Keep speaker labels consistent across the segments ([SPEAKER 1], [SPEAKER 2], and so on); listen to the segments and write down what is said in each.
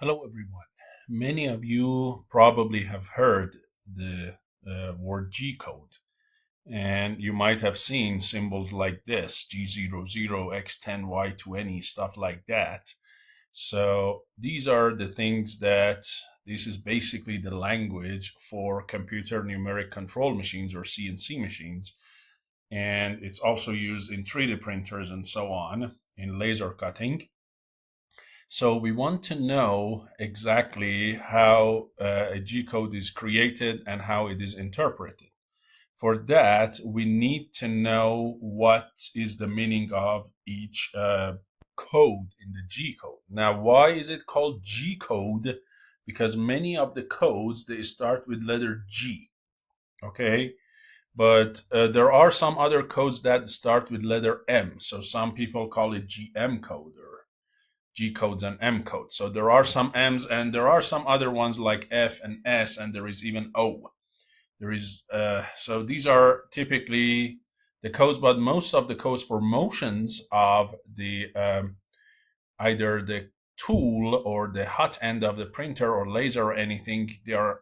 [SPEAKER 1] Hello, everyone. Many of you probably have heard the word G code, and you might have seen symbols like this G00, X10, Y20, stuff like that. So, these are the things that this is basically the language for computer numeric control machines or CNC machines. And it's also used in 3D printers and so on, in laser cutting. So we want to know exactly how a G code is created and how it is interpreted. For that, we need to know what is the meaning of each code in the G code. Now, why is it called G code? Because many of the codes, they start with letter G, okay? But there are some other codes that start with letter M. So some people call it GM code or G codes and M codes. So there are some M's and there are some other ones like F and S, and there is even O. There is so these are typically the codes, but most of the codes for motions of the either the tool or the hot end of the printer or laser or anything, they are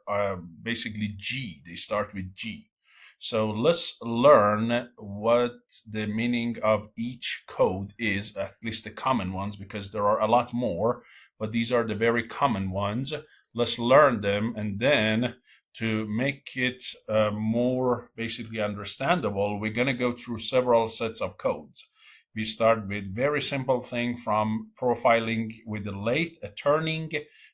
[SPEAKER 1] basically G. They start with G. So let's learn what the meaning of each code is, at least the common ones, because there are a lot more, but these are the very common ones. Let's learn them, and then to make it more basically understandable, we're going to go through several sets of codes. We start with very simple thing from profiling with the lathe, a turning,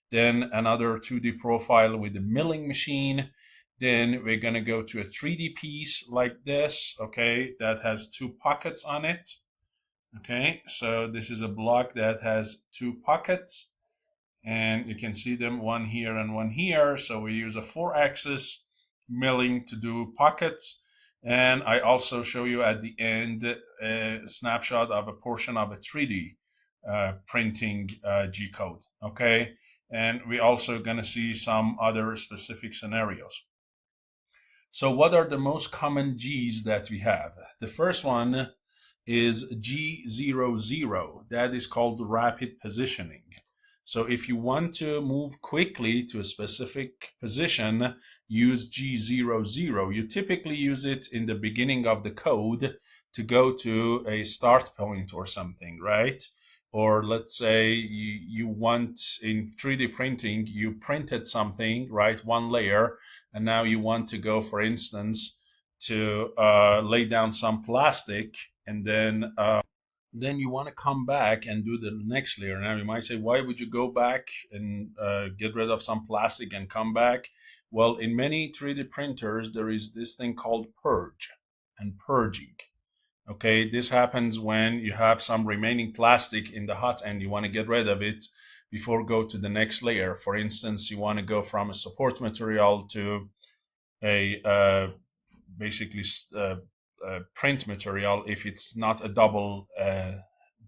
[SPEAKER 1] then another 2D profile with the milling machine. Then we're going to go to a 3D piece like this, okay, that has two pockets on it. Okay, so this is a block that has two pockets, and you can see them, one here and one here. So we use a 4-axis milling to do pockets. And I also show you at the end a snapshot of a portion of a 3D printing G code, okay? And we're also going to see some other specific scenarios. So what are the most common G's that we have? The first one is G00. That is called rapid positioning. So if you want to move quickly to a specific position, use G00. You typically use it in the beginning of the code to go to a start point or something, right? Or let's say you want in 3D printing, you printed something, right? One layer, and now you want to go, for instance, to lay down some plastic, and then you want to come back and do the next layer. Now you might say, why would you go back and get rid of some plastic and come back? Well, in many 3D printers, there is this thing called purge and purging. Okay, this happens when you have some remaining plastic in the hot end. You want to get rid of it before go to the next layer. For instance, you want to go from a support material to a basically print material if it's not a double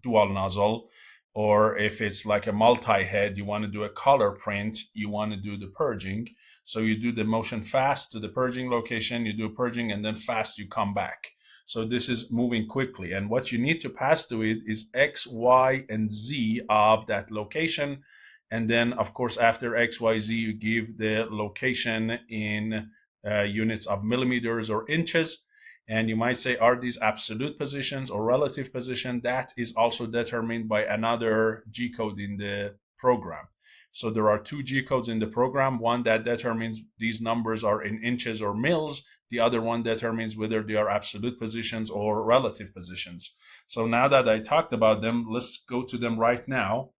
[SPEAKER 1] dual nozzle, or if it's like a multi-head, you want to do a color print, you want to do the purging. So you do the motion fast to the purging location, you do purging, and then fast you come back. So this is moving quickly, and what you need to pass to it is X, Y, and Z of that location. And then of course after X, Y, Z, you give the location in units of millimeters or inches. And you might say, are these absolute positions or relative position? That is also determined by another G code in the program. So there are two G codes in the program, one that determines these numbers are in inches or mils, the other one determines whether they are absolute positions or relative positions. So now that I talked about them, let's go to them right now.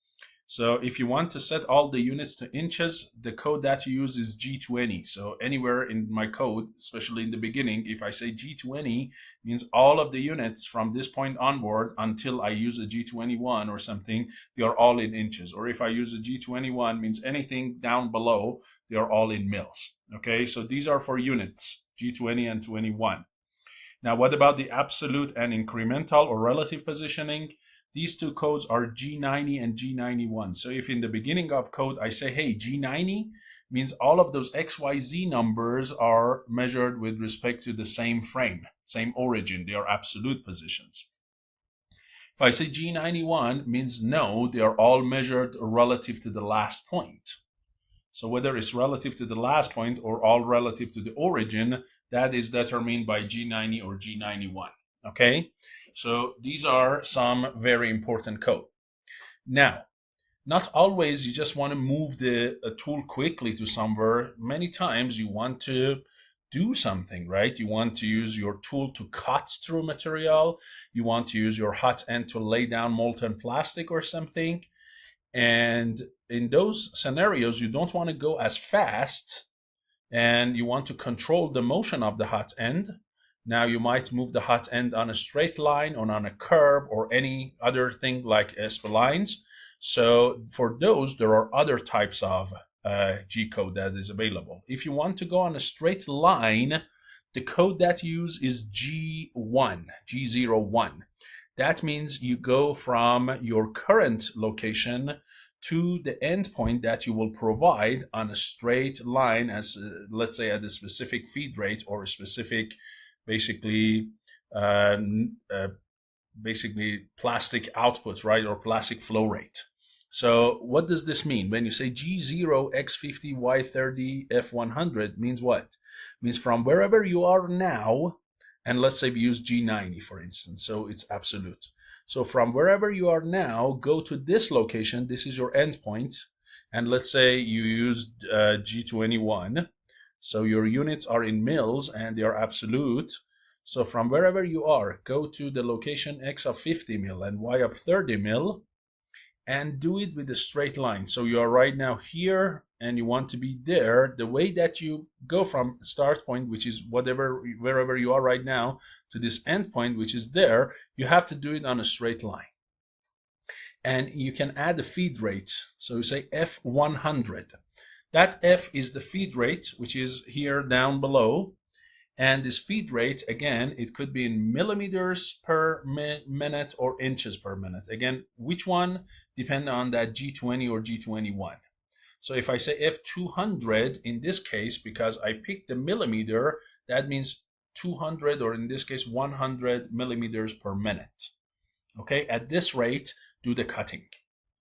[SPEAKER 1] So if you want to set all the units to inches, the code that you use is G20. So anywhere in my code, especially in the beginning, if I say G20, means all of the units from this point onward until I use a G21 or something, they are all in inches. Or if I use a G21, means anything down below, they are all in mils. Okay, so these are for units, G20 and 21. Now, what about the absolute and incremental or relative positioning? These two codes are G90 and G91. So if in the beginning of code I say, hey, G90 means all of those XYZ numbers are measured with respect to the same frame, same origin. They are absolute positions. If I say G91, means no, they are all measured relative to the last point. So whether it's relative to the last point or all relative to the origin, that is determined by G90 or G91. Okay, so these are some very important code. Now, not always you just want to move the tool quickly to somewhere. Many times you want to do something, right? You want to use your tool to cut through material. You want to use your hot end to lay down molten plastic or something. And in those scenarios, you don't want to go as fast, and you want to control the motion of the hot end. Now you might move the hot end on a straight line or on a curve or any other thing like splines. So for those, there are other types of G code that is available. If you want to go on a straight line, the code that you use is G1, G01. That means you go from your current location to the endpoint that you will provide on a straight line, as let's say at a specific feed rate or a specific basically plastic output, right, or plastic flow rate. So what does this mean? When you say G0, X50, Y30, F100, means what? It means from wherever you are now, and let's say we use G90 for instance, so it's absolute. So from wherever you are now, go to this location, this is your endpoint, and let's say you use G21, so your units are in mils and they are absolute. So from wherever you are, go to the location X of 50 mil and Y of 30 mil, and do it with a straight line. So you are right now here and you want to be there. The way that you go from start point, which is wherever you are right now, to this end point, which is there, you have to do it on a straight line. And you can add the feed rate. So you say F100. That F is the feed rate, which is here down below. And this feed rate, again, it could be in millimeters per minute or inches per minute. Again, which one? Depend on that G20 or G21. So if I say F200, in this case, because I picked the millimeter, that means 200, or in this case, 100 millimeters per minute. Okay, at this rate, do the cutting,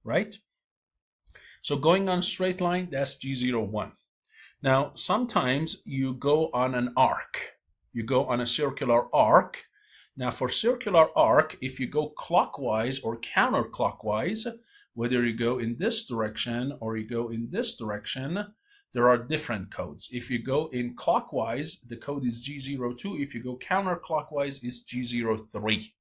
[SPEAKER 1] right? So going on a straight line, that's G01. Now, sometimes you go on an arc. You go on a circular arc. Now, for circular arc, if you go clockwise or counterclockwise, whether you go in this direction or you go in this direction, there are different codes. If you go in clockwise, the code is G02. If you go counterclockwise, it's G03.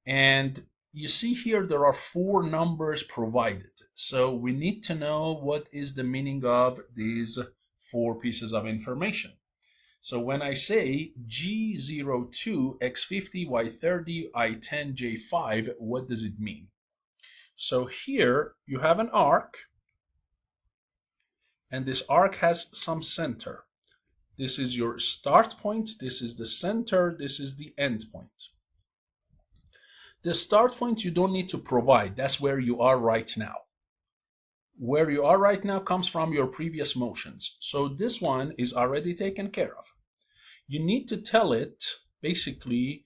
[SPEAKER 1] And you see here there are 4 numbers provided. So we need to know what is the meaning of these 4 pieces of information. So when I say G02, X50, Y30, I10, J5, what does it mean? So here you have an arc, and this arc has some center. This is your start point, this is the center, this is the end point. The start point you don't need to provide. That's where you are right now. Where you are right now comes from your previous motions. So this one is already taken care of. You need to tell it basically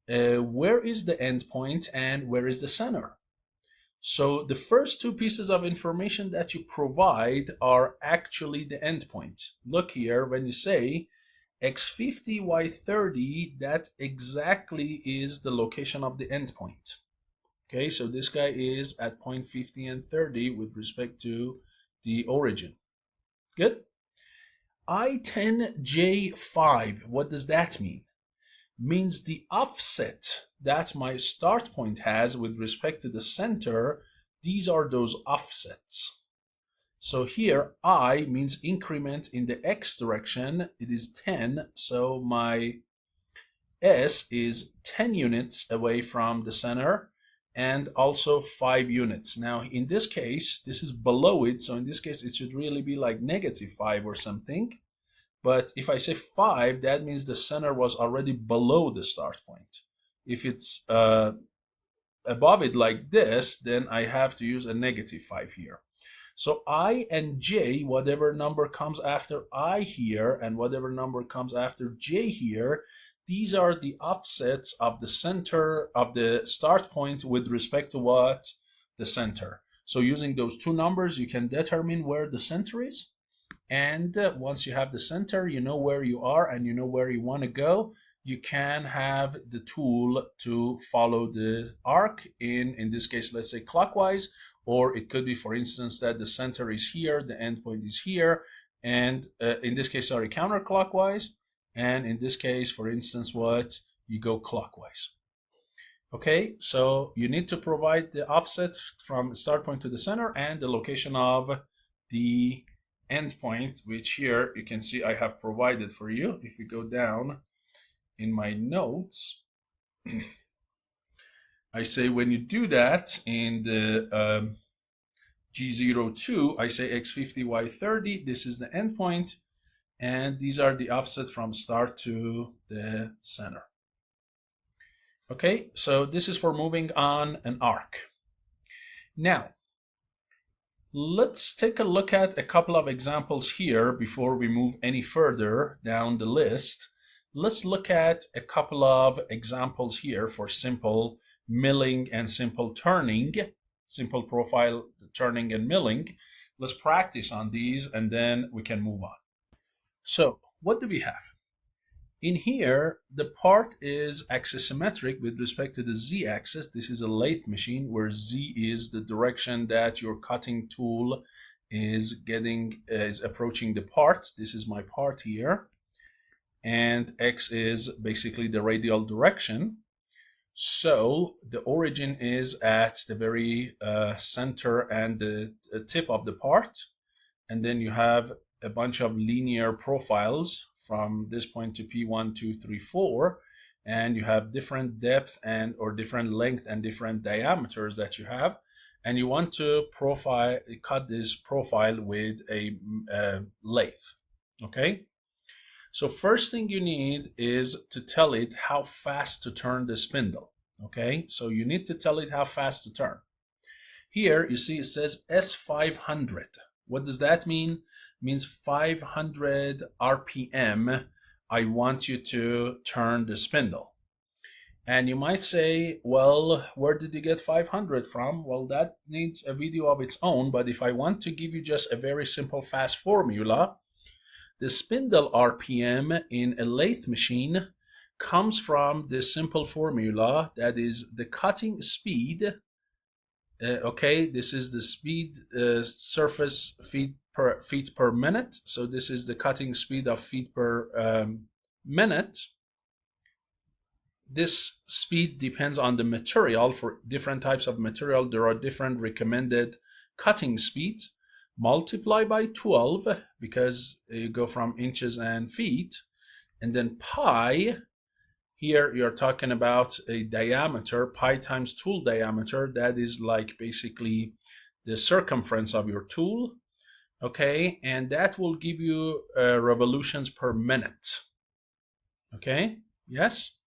[SPEAKER 1] where is the end point and where is the center. So the first 2 pieces of information that you provide are actually the end point. Look here, when you say X50, Y30, that exactly is the location of the endpoint. Okay, so this guy is at point 50 and 30 with respect to the origin. Good. I10, J5, what does that mean? Means the offset that my start point has with respect to the center, these are those offsets. So here, I means increment in the X direction. It is 10. So my S is 10 units away from the center and also 5 units. Now, in this case, this is below it. So in this case, it should really be like -5 or something. But if I say 5, that means the center was already below the start point. If it's above it like this, then I have to use a -5 here. So I and J, whatever number comes after I here and whatever number comes after J here, these are the offsets of the center of the start point with respect to what? The center. So using those two numbers, you can determine where the center is. And once you have the center, you know where you are and you know where you want to go. You can have the tool to follow the arc in this case, let's say clockwise, or it could be, for instance, that the center is here, the endpoint is here, and in this case, sorry, counterclockwise. And in this case, for instance, what? You go clockwise. Okay, so you need to provide the offset from start point to the center and the location of the endpoint, which here you can see I have provided for you. If we go down in my notes, I say when you do that in the G02, I say x50, y30, this is the endpoint, and these are the offset from start to the center. Okay, so this is for moving on an arc. Now, let's take a look at a couple of examples here before we move any further down the list. Let's look at a couple of examples here for simple milling and simple turning, simple profile turning and milling. Let's practice on these and then we can move on. So what do we have? In here, the part is axisymmetric with respect to the z-axis. This is a lathe machine where z is the direction that your cutting tool is approaching the part. This is my part here. And x is basically the radial direction. So the origin is at the very center and the tip of the part. And then you have a bunch of linear profiles from this point to P1, 2, 3, 4, and you have different depth and or different length and different diameters that you have, and you want to cut this profile with a lathe. Okay, so first thing you need is to tell it how fast to turn the spindle. Okay, so you need to tell it how fast to turn. Here you see it says S500. What does that mean? It means 500 RPM. I want you to turn the spindle. And you might say, well, where did you get 500 from? Well, that needs a video of its own. But if I want to give you just a very simple fast formula, the spindle RPM in a lathe machine comes from the simple formula that is the cutting speed. Okay, this is the speed surface feet per minute. So this is the cutting speed of feet per minute. This speed depends on the material. For different types of material, there are different recommended cutting speeds. Multiply by 12 because you go from inches and feet, and then pi. Here you're talking about a diameter, pi times tool diameter. That is like basically the circumference of your tool. Okay, and that will give you revolutions per minute. Okay, yes,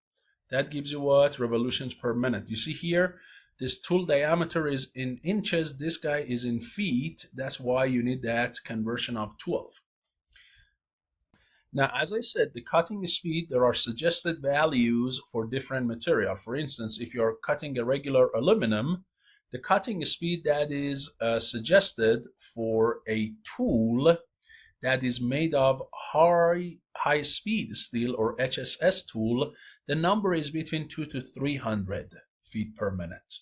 [SPEAKER 1] that gives you what? Revolutions per minute. You see here, this tool diameter is in inches, this guy is in feet. That's why you need that conversion of 12. Now, as I said, the cutting speed, there are suggested values for different material. For instance, if you're cutting a regular aluminum, the cutting speed that is suggested for a tool that is made of high speed steel or HSS tool, the number is between 200 to 300 feet per minute.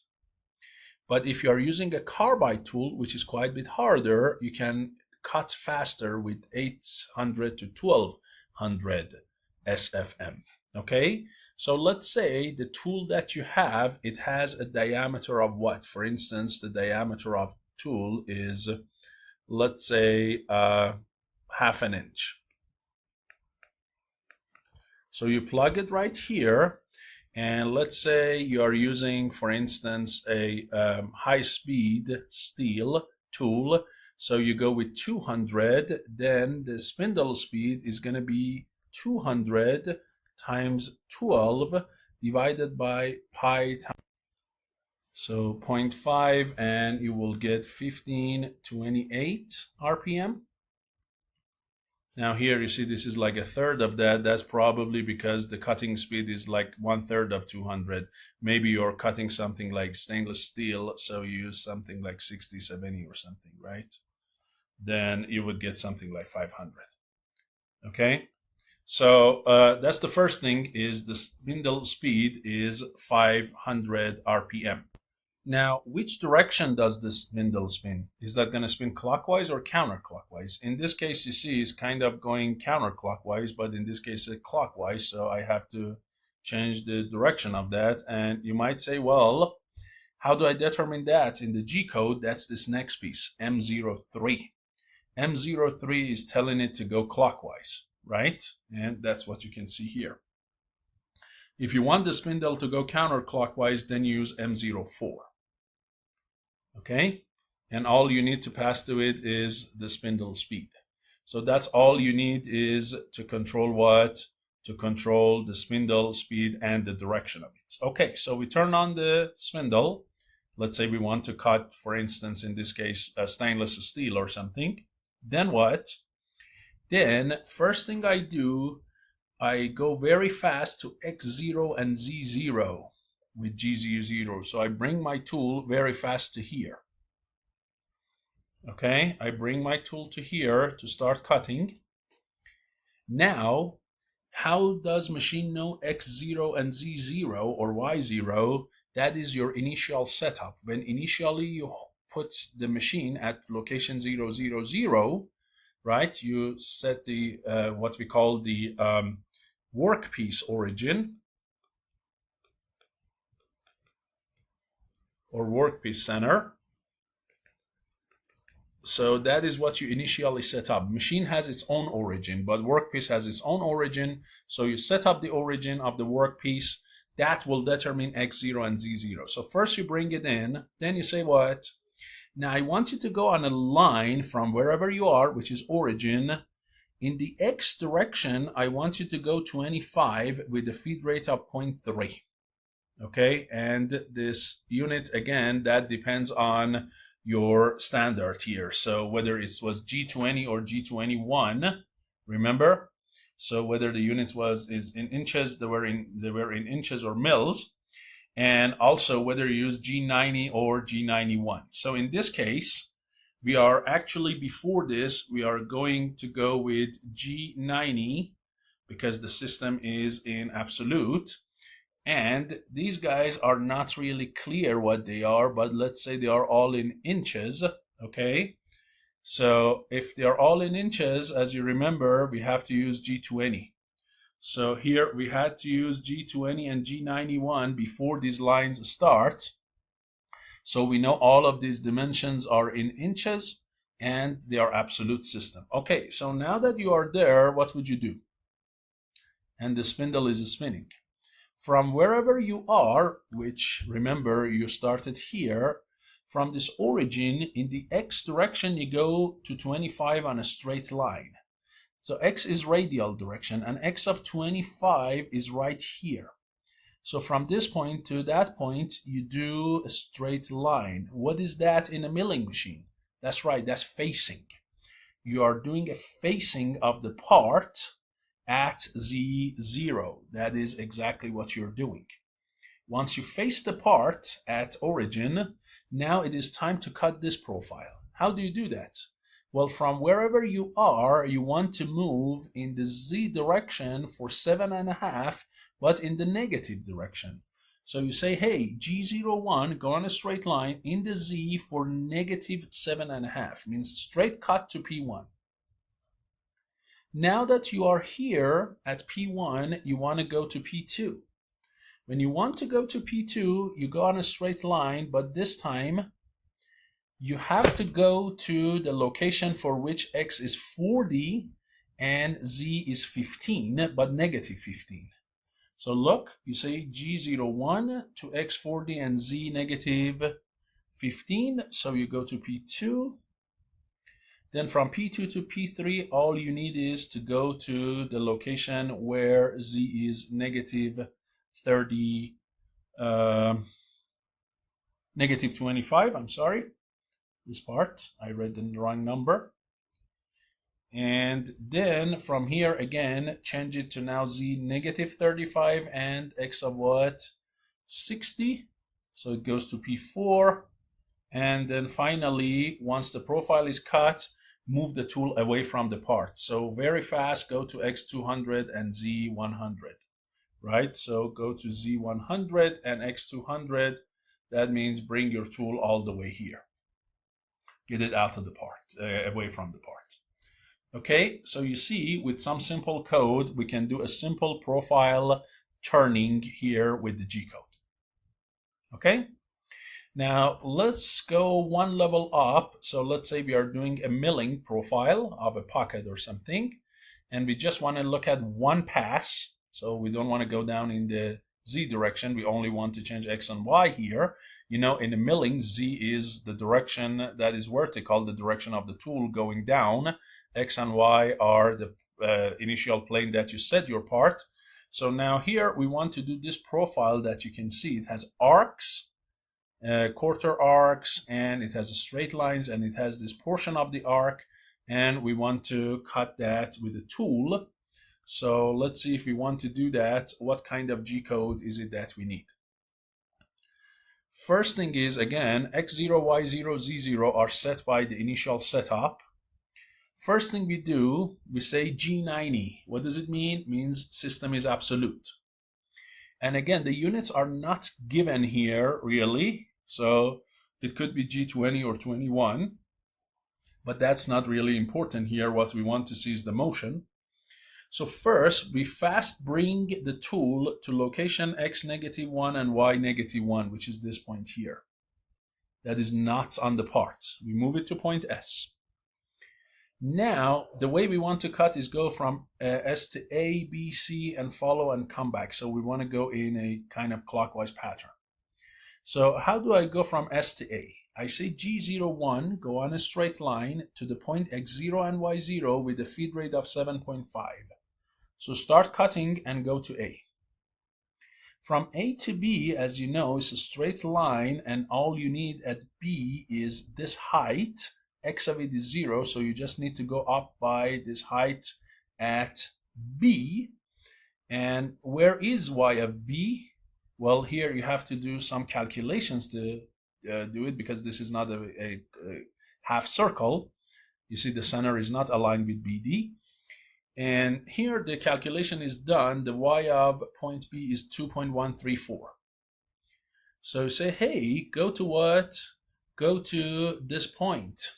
[SPEAKER 1] But if you are using a carbide tool, which is quite a bit harder, you can cut faster with 800 to 1200 SFM. Okay, so let's say the tool that you have, it has a diameter of what? For instance, the diameter of tool is, let's say, half an inch. So you plug it right here, and let's say you are using, for instance, a high-speed steel tool. So you go with 200, then the spindle speed is going to be 200 times 12 divided by pi times. So 0.5, and you will get 1528 RPM. Now here you see this is like a third of that. That's probably because the cutting speed is like 1/3 of 200. Maybe you're cutting something like stainless steel, so you use something like 60, 70 or something, right? Then you would get something like 500. Okay, so that's the first thing, is the spindle speed is 500 RPM. Now, which direction does this spindle spin? Is that going to spin clockwise or counterclockwise? In this case, you see, it's kind of going counterclockwise, but in this case, it's clockwise. So I have to change the direction of that. And you might say, well, how do I determine that? In the G code, that's this next piece, M03. M03 is telling it to go clockwise, right? And that's what you can see here. If you want the spindle to go counterclockwise, then use M04. Okay, and all you need to pass to it is the spindle speed. So that's all you need is to control what? To control the spindle speed and the direction of it. Okay, so we turn on the spindle. Let's say we want to cut, for instance, in this case, a stainless steel or something. Then what? Then first thing I do, I go very fast to X0 and Z0 with G00. So I bring my tool very fast to here. Okay, I bring my tool to here to start cutting. Now, how does machine know X0 and Z0 or Y0? That is your initial setup. When initially you put the machine at location 000, right? You set the what we call the workpiece origin or workpiece center. So that is what you initially set up. Machine has its own origin, but workpiece has its own origin. So you set up the origin of the workpiece. That will determine X0 and Z0. So first you bring it in, then you say what? Now I want you to go on a line from wherever you are, which is origin. In the X direction, I want you to go 25 with a feed rate of 0.3. Okay, and this unit, again, that depends on your standard here. So whether it was G20 or G21, remember? So whether the units is in inches, they were in inches or mils, and also whether you use G90 or G91. So in this case, we are actually, before this, we are going to go with G90 because the system is in absolute. And these guys are not really clear what they are, but let's say they are all in inches, okay? So if they are all in inches, as you remember, we have to use G20. So here we had to use G20 and G91 before these lines start. So we know all of these dimensions are in inches and they are absolute system. Okay, so now that you are there, what would you do? And the spindle is spinning. From wherever you are, which remember you started here, from this origin in the X direction, you go to 25 on a straight line. So X is radial direction and X of 25 is right here. So from this point to that point, you do a straight line. What is that in a milling machine? That's right, that's facing. You are doing a facing of the part at Z0. That is exactly what you're doing. Once you face the part at origin, now it is time to cut this profile. How do you do that? Well, from wherever you are, you want to move in the Z direction for 7.5, but in the negative direction. So you say, hey, G01, go on a straight line in the Z for negative 7.5, means straight cut to P1. Now that you are here at P1, you want to go to P2. When you want to go to P2, you go on a straight line, but this time you have to go to the location for which X is 40 and Z is 15, but negative 15. So look, you say G01 to X40 and Z negative 15. So you go to P2. Then from P2 to P3, all you need is to go to the location where Z is negative 30, negative 25, I'm sorry. This part, I read the wrong number. And then from here again, change it to now z negative 35 and x of what? 60. So it goes to P4. And then finally, once the profile is cut, move the tool away from the part. So very fast, go to X200 and Z100, right? So go to Z100 and X200. That means bring your tool all the way here. Get it out of the part, away from the part. Okay, so you see, with some simple code, we can do a simple profile turning here with the G code. Okay? Now, let's go one level up. So let's say we are doing a milling profile of a pocket or something, and we just want to look at one pass. So we don't want to go down in the Z direction. We only want to change X and Y here. You know, in the milling, Z is the direction that is vertical, the direction of the tool going down. X and Y are the initial plane that you set your part. So now here we want to do this profile that you can see. It has arcs, quarter arcs, and it has straight lines, and it has this portion of the arc, and we want to cut that with a tool. So let's see if we want to do that, what kind of G code is it that we need. First thing is, again, X0, Y0, Z0 are set by the initial setup. First thing we do, we say G90. What does it mean? It means system is absolute. And again, the units are not given here really. So it could be G20 or 21, but that's not really important here. What we want to see is the motion. So first, we fast bring the tool to location X -1 and Y -1, which is this point here. That is not on the part. We move it to point S. Now, the way we want to cut is go from S to A, B, C, and follow and come back. So we want to go in a kind of clockwise pattern. So how do I go from S to A? I say G01, go on a straight line to the point X0 and Y0 with a feed rate of 7.5. So start cutting and go to A. From A to B, as you know, is a straight line, and all you need at B is this height. X of it is 0, so you just need to go up by this height at B. And where is Y of B? Well, here you have to do some calculations to do it, because this is not a half circle. You see the center is not aligned with BD. And here the calculation is done. The Y of point B is 2.134. So you say, hey, go to what? Go to this point.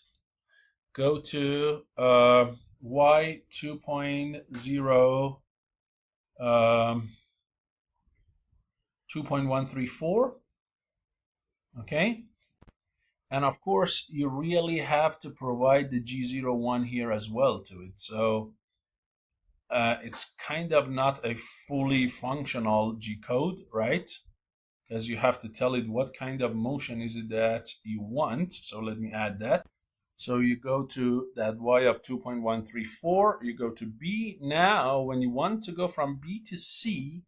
[SPEAKER 1] Go to Y 2.0, 2.134. Okay. And of course, you really have to provide the G01 here as well to it. So it's kind of not a fully functional G code, right? Because you have to tell it what kind of motion is it that you want. So let me add that. So you go to that Y of 2.134, you go to B. Now, when you want to go from B to C,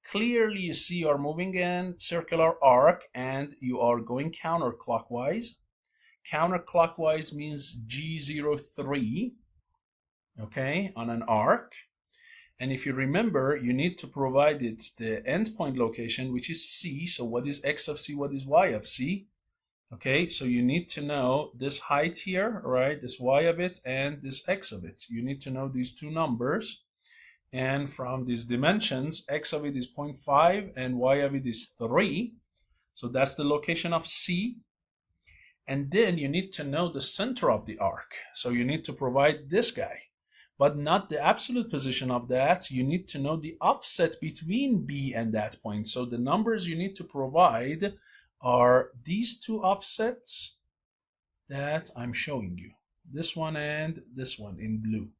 [SPEAKER 1] clearly you see you're moving in circular arc and you are going counterclockwise. Counterclockwise means G03, okay, on an arc. And if you remember, you need to provide it the endpoint location, which is C. So what is X of C? What is Y of C? Okay, so you need to know this height here, right? This Y of it and this X of it. You need to know these two numbers. And from these dimensions, X of it is 0.5 and Y of it is 3. So that's the location of C. And then you need to know the center of the arc. So you need to provide this guy, but not the absolute position of that. You need to know the offset between B and that point. So the numbers you need to provide are these two offsets that I'm showing you. This one and this one in blue.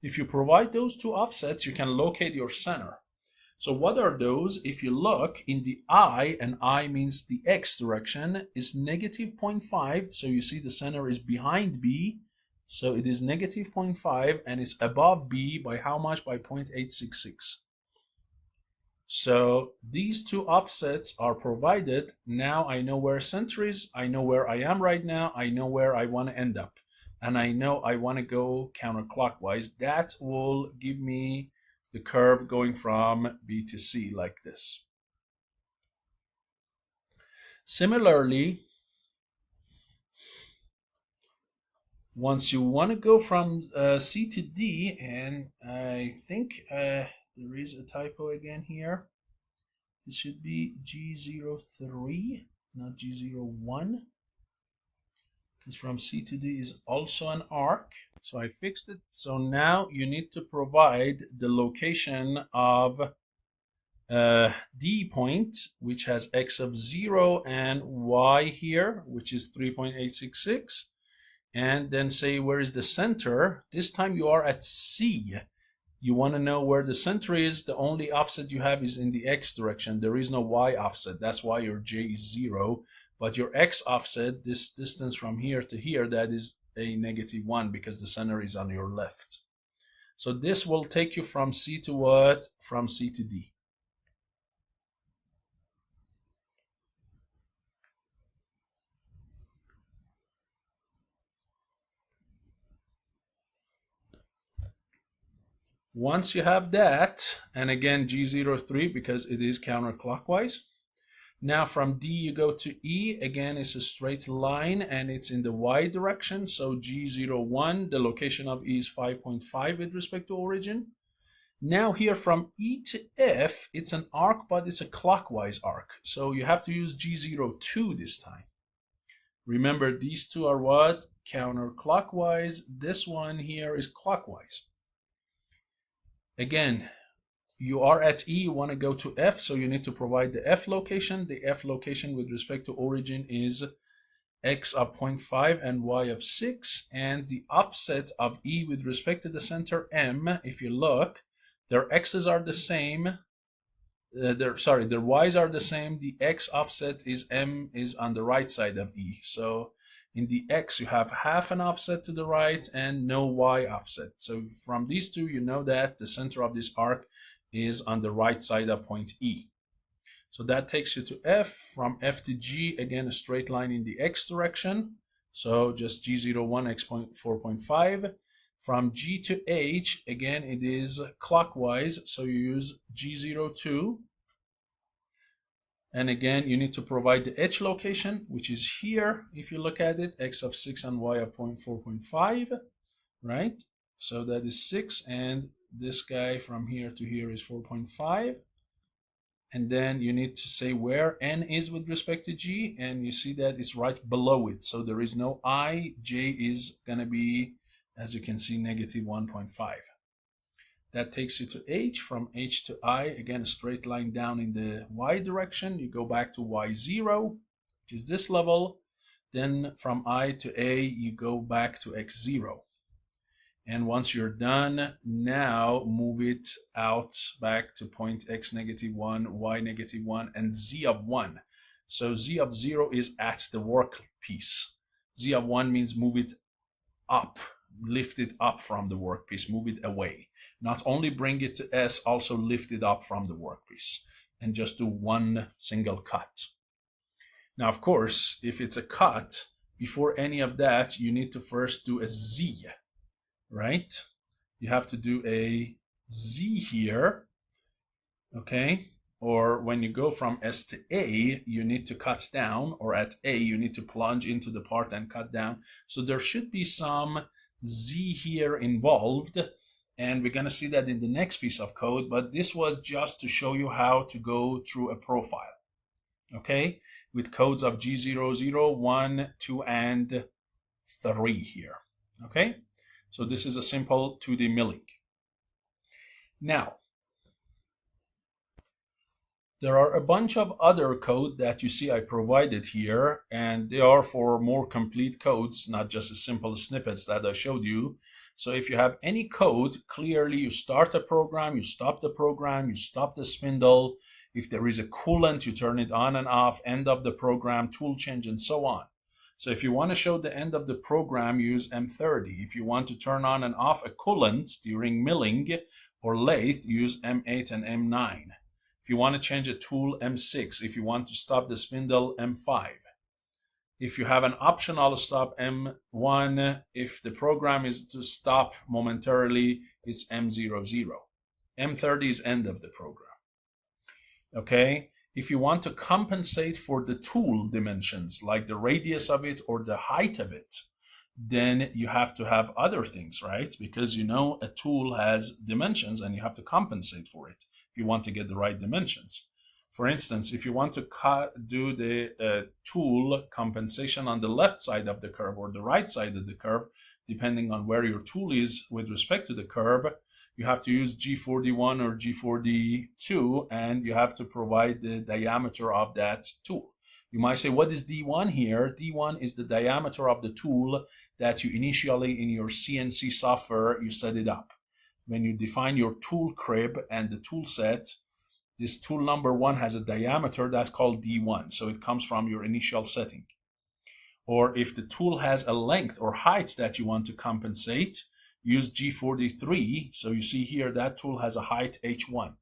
[SPEAKER 1] If you provide those two offsets, you can locate your center. So what are those? If you look in the I, and I means the X direction, is -0.5. So you see the center is behind B. So it is -0.5 and it's above B by how much? By 0.866. So these two offsets are provided. Now I know where center is. I know where I am right now. I know where I want to end up. and I know I want to go counterclockwise, that will give me the curve going from B to C like this. Similarly, once you want to go from C to D, and I think there is a typo again here. It should be G03, not G01. Because from C to D is also an arc. So I fixed it. So now you need to provide the location of D point, which has X of 0 and Y here, which is 3.866. And then say, where is the center? This time you are at C. You want to know where the center is. The only offset you have is in the X direction. There is no Y offset. That's why your J is 0. But your X offset, this distance from here to here, that is a -1 because the center is on your left. So this will take you from C to what? From C to D. Once you have that, and again G03 because it is counterclockwise. Now from D you go to E, again it's a straight line and it's in the Y direction, so G01, the location of E is 5.5 with respect to origin. Now here from E to F, it's an arc, but it's a clockwise arc, so you have to use G02 this time. Remember, these two are what? Counterclockwise. This one here is clockwise. Again, you are at E, you want to go to F, so you need to provide the F location. The F location with respect to origin is X of 0.5 and Y of 6, and the offset of E with respect to the center M, if you look, their X's are the same, their Y's are the same, the X offset is M is on the right side of E. So in the X, you have half an offset to the right and no Y offset. So from these two, you know that the center of this arc is on the right side of point E. So that takes you to F. From F to G, again, a straight line in the X direction. So just G01, X 4.5. From G to H, again, it is clockwise. So you use G02. And again, you need to provide the H location, which is here. If you look at it, X of 6 and Y of 4.5, right? So that is 6, and this guy from here to here is 4.5. And then you need to say where N is with respect to G, and you see that it's right below it. So there is no I. J is going to be, as you can see, -1.5. That takes you to H. From H to I, again, a straight line down in the Y direction. You go back to Y0, which is this level. Then from I to A, you go back to X0. And once you're done, now move it out back to point X -1, Y -1, and Z of 1. So Z of 0 is at the workpiece. Z of 1 means move it up, lift it up from the workpiece, move it away. Not only bring it to S, also lift it up from the workpiece and just do one single cut. Now, of course, if it's a cut, before any of that, you need to first do a Z, right? You have to do a Z here, okay? Or when you go from S to A, you need to cut down, or at A, you need to plunge into the part and cut down. So there should be some Z here involved, and we're going to see that in the next piece of code, but this was just to show you how to go through a profile, okay, with codes of G00, 1, 2, and 3 here, okay? So this is a simple 2D milling. Now, there are a bunch of other code that you see I provided here, and they are for more complete codes, not just as simple snippets that I showed you. So if you have any code, clearly you start a program, you stop the program, you stop the spindle. If there is a coolant, you turn it on and off, end of the program, tool change, and so on. So if you want to show the end of the program, use M30. If you want to turn on and off a coolant during milling or lathe, use M8 and M9. If you want to change a tool, M6. If you want to stop the spindle, M5. If you have an optional stop M1, if the program is to stop momentarily, it's M00. M30 is end of the program. Okay? If you want to compensate for the tool dimensions, like the radius of it or the height of it, then you have to have other things, right? Because you know a tool has dimensions and you have to compensate for it if you want to get the right dimensions. For instance, if you want to do the tool compensation on the left side of the curve or the right side of the curve, depending on where your tool is with respect to the curve, you have to use G41 or G42, and you have to provide the diameter of that tool. You might say, what is D1 here? D1 is the diameter of the tool that you initially in your CNC software, you set it up. When you define your tool crib and the tool set, this tool number 1 has a diameter that's called D1. So it comes from your initial setting. Or if the tool has a length or height that you want to compensate, use G43. So you see here that tool has a height H1.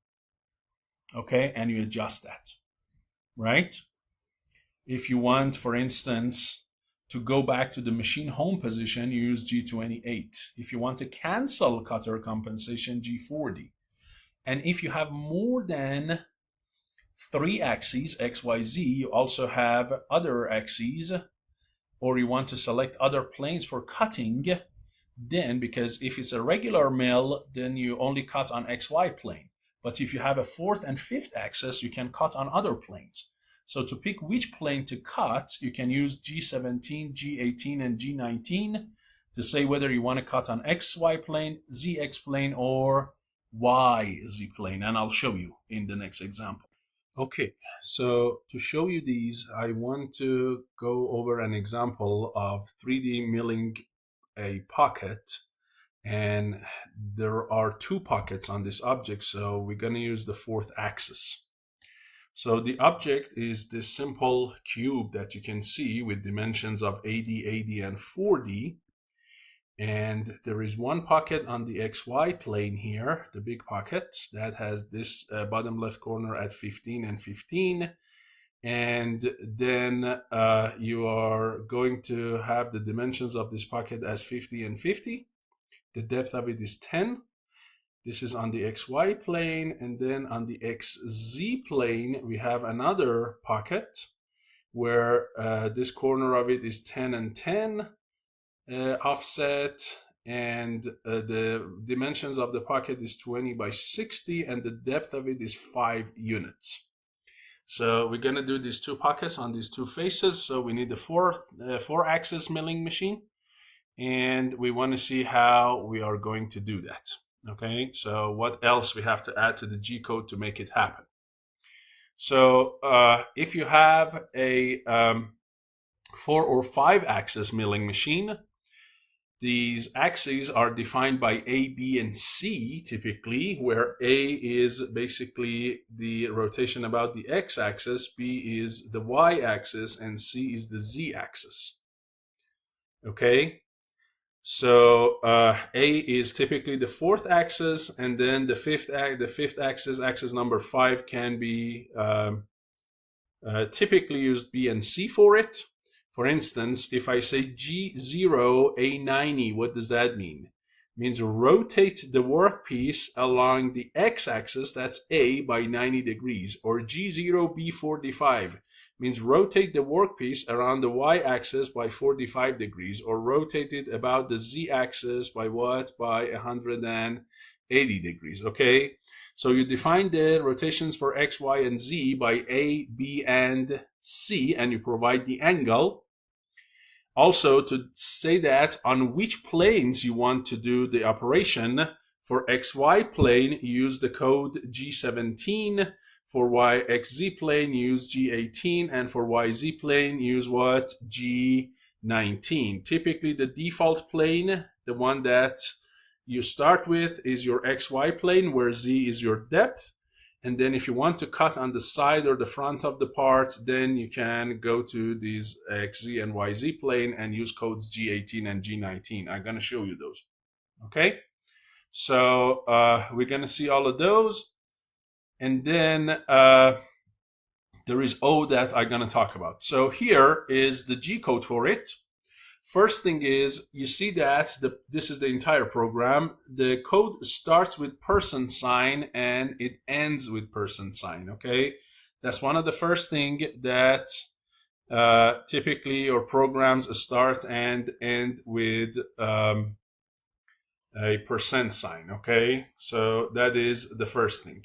[SPEAKER 1] Okay, and you adjust that, right? If you want, for instance, to go back to the machine home position, you use G28. If you want to cancel cutter compensation, G40. And if you have more than 3 axes, X, Y, Z, you also have other axes, or you want to select other planes for cutting, then, because if it's a regular mill, then you only cut on XY plane. But if you have a 4th and 5th axis, you can cut on other planes. So to pick which plane to cut, you can use G17, G18, and G19 to say whether you want to cut on XY plane, ZX plane, or YZ plane. And I'll show you in the next example. Okay, so to show you these, I want to go over an example of 3D milling a pocket, and there are 2 pockets on this object, so we're going to use the 4th axis. So the object is this simple cube that you can see with dimensions of 80, 80, and 4D. And there is one pocket on the XY plane here, the big pocket, that has this bottom left corner at 15 and 15. And then you are going to have the dimensions of this pocket as 50 and 50. The depth of it is 10. This is on the XY plane, and then on the XZ plane, we have another pocket where this corner of it is 10 and 10 offset, and the dimensions of the pocket is 20 by 60, and the depth of it is 5 units. So we're going to do these 2 pockets on these 2 faces. So we need the 4-axis milling machine, and we want to see how we are going to do that. Okay, so what else we have to add to the G code to make it happen? So if you have a 4 or 5-axis milling machine, these axes are defined by A, B, and C typically, where A is basically the rotation about the x-axis, B is the y-axis, and C is the z-axis. Okay? So A is typically the 4th axis, and then the 5th axis, axis number 5, can be typically used B and C for it. For instance, if I say G0 A90, what does that mean? It means rotate the workpiece along the x-axis, that's A, by 90 degrees. Or G0 B45 means rotate the workpiece around the y-axis by 45 degrees, or rotate it about the z-axis by what? By 180 degrees, okay? So you define the rotations for x, y, and z by A, B, and C, and you provide the angle. Also, to say that on which planes you want to do the operation, for XY plane, use the code G17. For YXZ plane, use G18. And for YZ plane, use what? G19. Typically, the default plane, the one that you start with, is your XY plane, where Z is your depth. And then if you want to cut on the side or the front of the part, then you can go to these XZ and YZ plane and use codes G18 and G19. I'm going to show you those. Okay? So we're going to see all of those. And then there is O that I'm going to talk about. So here is the G code for it. First thing is, you see that this is the entire program. The code starts with $sign and it ends with $sign. Okay, that's one of the first thing that typically your programs start and end with a $sign. Okay, so that is the first thing.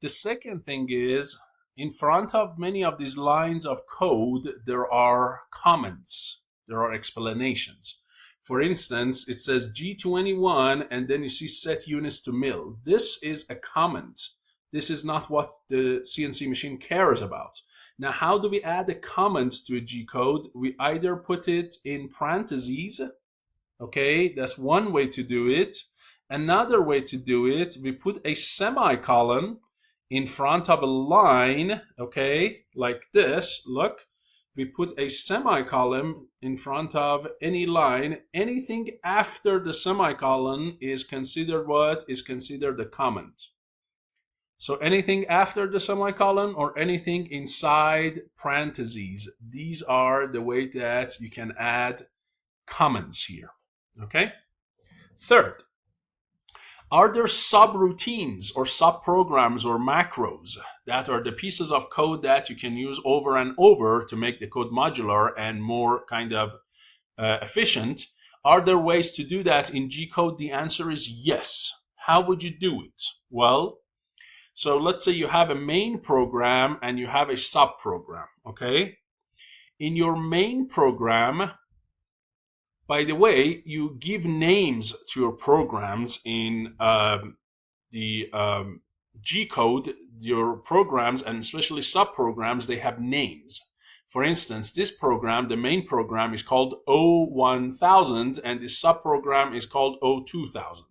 [SPEAKER 1] The second thing is, in front of many of these lines of code, there are comments, there are explanations. For instance, it says G21 and then you see set units to mil. This is a comment. This is not what the CNC machine cares about. Now, how do we add a comment to a G code? We either put it in parentheses. Okay, that's one way to do it. Another way to do it, we put a semicolon in front of a line, okay, like this. Look, we put a semicolon in front of any line. Anything after the semicolon is considered what? Is considered a comment. So anything after the semicolon or anything inside parentheses, these are the way that you can add comments here, okay? Third, are there subroutines or subprograms or macros that are the pieces of code that you can use over and over to make the code modular and more kind of efficient? Are there ways to do that in G code? The answer is yes. How would you do it? Well, so let's say you have a main program and you have a subprogram, okay? In your main program, by the way, you give names to your programs in the G code. Your programs, and especially subprograms, they have names. For instance, this program, the main program, is called O1000 and the subprogram is called O2000.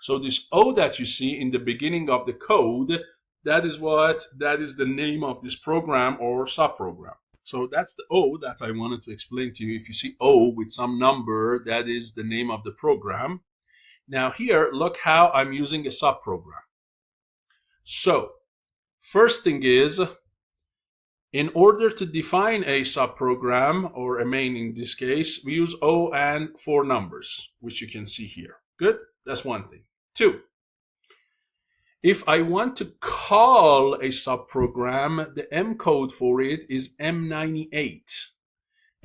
[SPEAKER 1] So this O that you see in the beginning of the code, that is the name of this program or subprogram. So that's the O that I wanted to explain to you. If you see O with some number, that is the name of the program. Now here, look how I'm using a subprogram. So first thing is, in order to define a subprogram, or a main in this case, we use O and 4 numbers, which you can see here. Good? That's one thing. 2, if I want to call a subprogram, the M code for it is M98.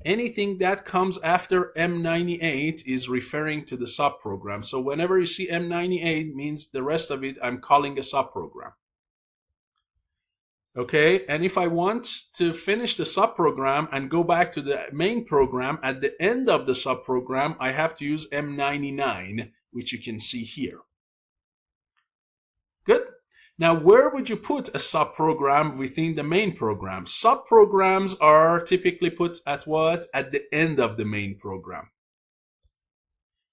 [SPEAKER 1] Anything that comes after M98 is referring to the subprogram. So whenever you see M98, means the rest of it I'm calling a subprogram. Okay, and if I want to finish the subprogram and go back to the main program, at the end of the subprogram, I have to use M99, which you can see here. Good. Now, where would you put a subprogram within the main program? Subprograms are typically put at what? At the end of the main program.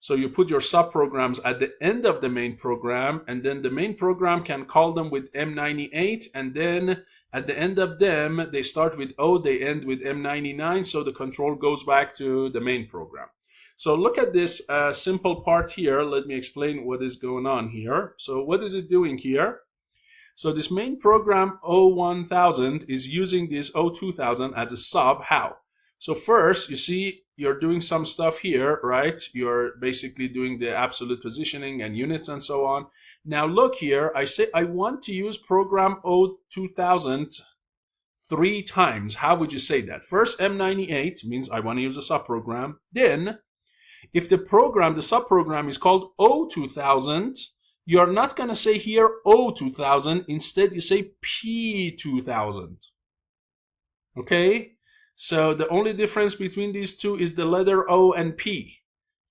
[SPEAKER 1] So you put your subprograms at the end of the main program, and then the main program can call them with M98, and then at the end of them, they start with O, they end with M99, so the control goes back to the main program. So look at this simple part here. Let me explain what is going on here. So what is it doing here? So this main program O1000 is using this O2000 as a sub. How? So first, you see, you're doing some stuff here, right? You're basically doing the absolute positioning and units and so on. Now look here, I say I want to use program O2000 3 times. How would you say that? First, M98 means I want to use a subprogram. Then, if the program, the subprogram is called O2000, you're not going to say here O2000. Instead, you say P2000. Okay? So the only difference between these two is the letter O and P.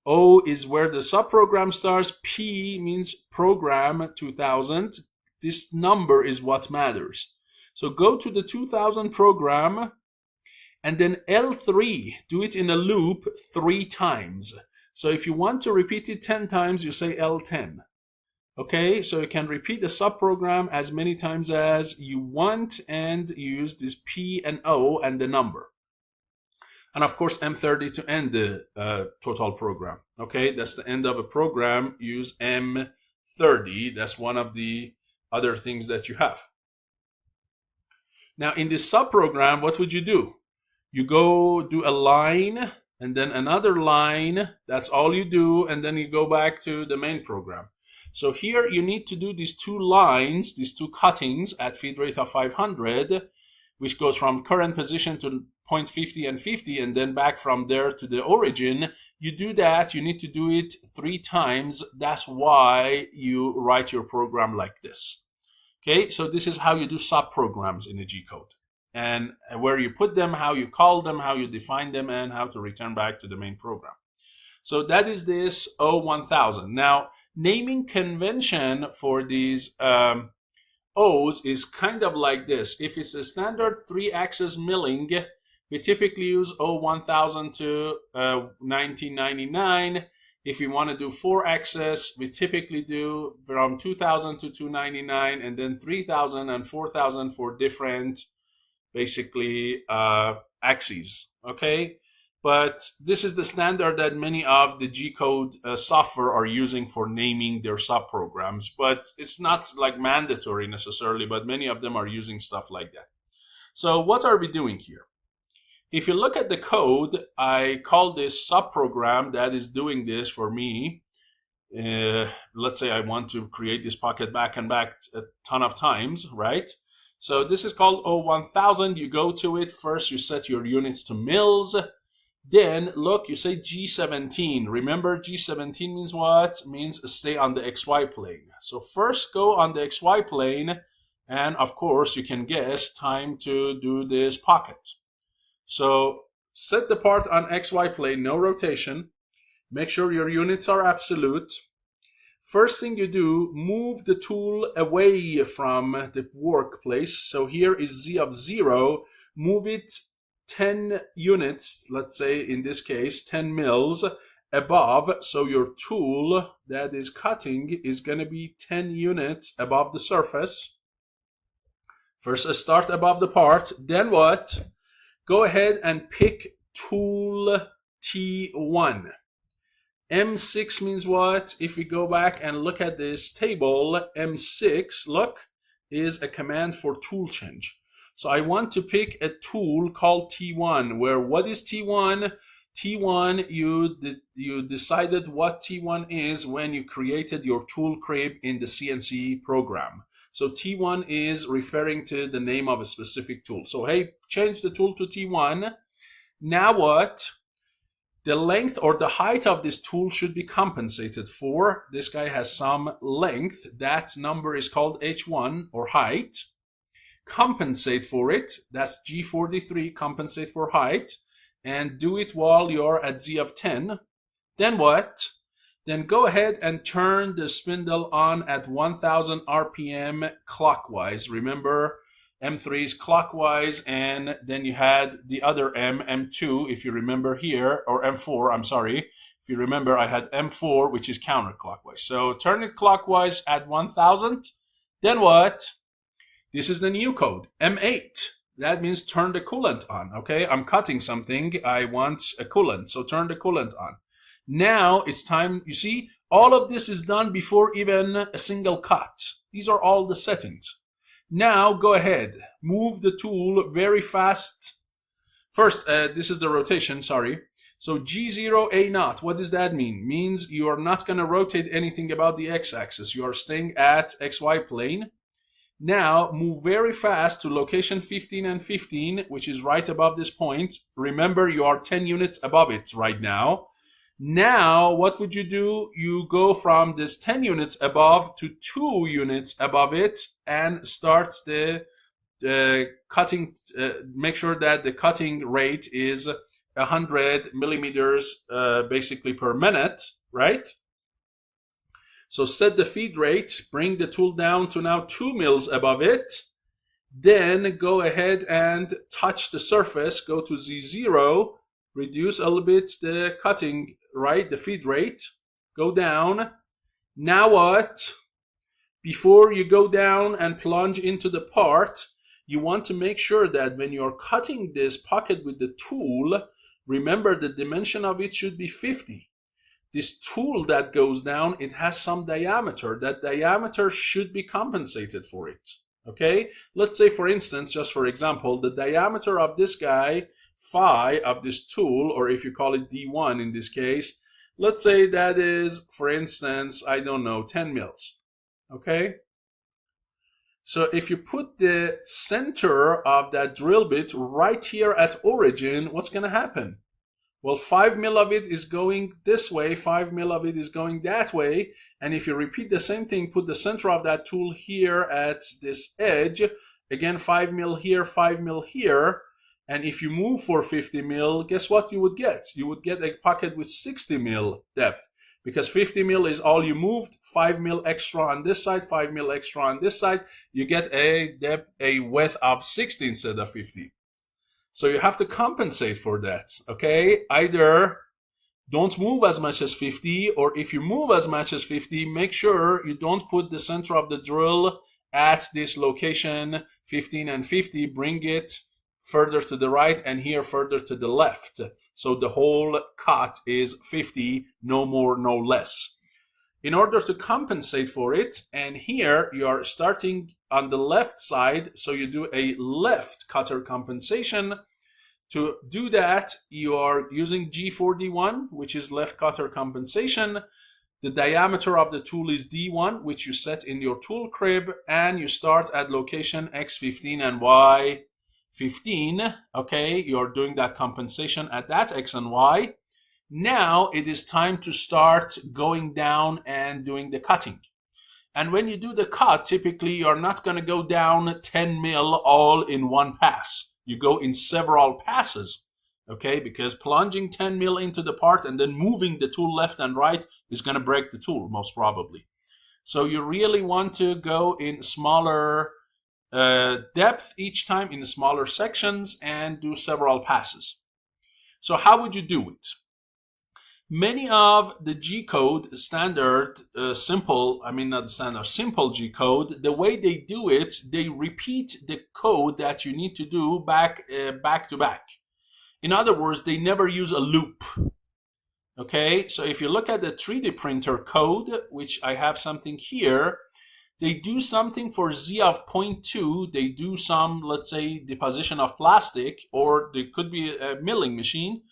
[SPEAKER 1] O is where the subprogram starts. P means program 2000. This number is what matters. So go to the 2000 program and then L3, do it in a loop 3 times. So if you want to repeat it 10 times, you say L10. Okay, so you can repeat the subprogram as many times as you want, and you use this P and O and the number. And of course, M30 to end the total program. Okay, that's the end of a program. Use M30. That's one of the other things that you have. Now in this subprogram, what would you do? You go do a line and then another line. That's all you do, and then you go back to the main program. So here you need to do these two lines, these two cuttings at feed rate of 500, which goes from current position to point 50 and 50, and then back from there to the origin. You do that, you need to do it 3 times. That's why you write your program like this. Okay, so this is how you do subprograms in a G code, and where you put them, how you call them, how you define them, and how to return back to the main program. So that is this O1000. Now, naming convention for these O's is kind of like this. If it's a standard 3-axis milling, we typically use O1000 to 1999. If we want to do 4-axis, we typically do from 2000 to 299, and then 3000 and 4000 for different, basically, axes. Okay, but this is the standard that many of the G-code software are using for naming their subprograms, but it's not like mandatory necessarily, but many of them are using stuff like that. So what are we doing here? If you look at the code, I call this subprogram that is doing this for me. Let's say I want to create this pocket back and back a ton of times, right? So this is called O1000. You go to it. First, you set your units to mils. Then, look, you say G17. Remember, G17 means what? Means stay on the XY plane. So first, go on the XY plane. And, of course, you can guess time to do this pocket. So set the part on XY plane, no rotation. Make sure your units are absolute. First thing you do, move the tool away from the workplace. So here is Z of 0. Move it 10 units, let's say in this case 10 mils above. So your tool that is cutting is going to be 10 units above the surface. First, start above the part. Then what? Go ahead and pick tool T1. M6 means what? If we go back and look at this table, M6, look, is a command for tool change. So I want to pick a tool called T1, where what is T1? T1, you decided what T1 is when you created your tool crib in the CNC program. So T1 is referring to the name of a specific tool. So hey, change the tool to T1. Now what? The length or the height of this tool should be compensated for. This guy has some length. That number is called H1 or height. Compensate for it. That's G43, compensate for height. And do it while you're at Z of 10. Then what? Then go ahead and turn the spindle on at 1000 RPM clockwise. Remember, M3 is clockwise, and then you had the other M2, if you remember here, or M4, I'm sorry. If you remember, I had M4, which is counterclockwise. So turn it clockwise at 1000. Then what? This is the new code, M8. That means turn the coolant on, okay? I'm cutting something. I want a coolant, so turn the coolant on. Now it's time, you see, all of this is done before even a single cut. These are all the settings. Now go ahead, move the tool very fast. First, this is the rotation, sorry. So G0A0, what does that mean? Means you are not going to rotate anything about the x-axis. You are staying at XY plane. Now move very fast to location 15 and 15, which is right above this point. Remember, you are 10 units above it right now. Now, what would you do? You go from this 10 units above to 2 units above it and start the cutting. Make sure that the cutting rate is 100 millimeters basically per minute, right? So set the feed rate, bring the tool down to now 2 mils above it. Then go ahead and touch the surface, go to Z0, reduce a little bit the cutting, right, the feed rate, go down. Now what? Before you go down and plunge into the part, you want to make sure that when you're cutting this pocket with the tool, remember the dimension of it should be 50. This tool that goes down, it has some diameter. That diameter should be compensated for it. Okay, let's say, for instance, just for example, the diameter of this guy, phi, of this tool, or if you call it D1 in this case, let's say that is, for instance, I don't know, 10 mils. Okay, so if you put the center of that drill bit right here at origin, what's going to happen? Well, 5 mil of it is going this way, 5 mil of it is going that way. And if you repeat the same thing, put the center of that tool here at this edge, again, 5 mil here, 5 mil here. And if you move for 50 mil, guess what you would get? You would get a pocket with 60 mil depth, because 50 mil is all you moved, 5 mil extra on this side, 5 mil extra on this side. You get a depth, a width of 60 instead of 50. So you have to compensate for that, okay? Either don't move as much as 50, or if you move as much as 50, make sure you don't put the center of the drill at this location, 15 and 50, bring it further to the right and here further to the left. So the whole cut is 50, no more, no less. In order to compensate for it, and here you are starting on the left side, so you do a left cutter compensation. To do that, you are using G4D1, which is left cutter compensation. The diameter of the tool is D1, which you set in your tool crib, and you start at location X15 and Y15. Okay, you're doing that compensation at that X and Y. Now it is time to start going down and doing the cutting. And when you do the cut, typically you're not going to go down 10 mil all in one pass. You go in several passes, okay? Because plunging 10 mil into the part and then moving the tool left and right is going to break the tool, most probably. So you really want to go in smaller depth each time, in smaller sections, and do several passes. So how would you do it? Many of the G code standard, simple G code, the way they do it, they repeat the code that you need to do back to back. In other words, they never use a loop. Okay, so if you look at the 3D printer code, which I have something here, they do something for Z of 0.2. They do some, let's say, deposition of plastic, or they could be a milling machine.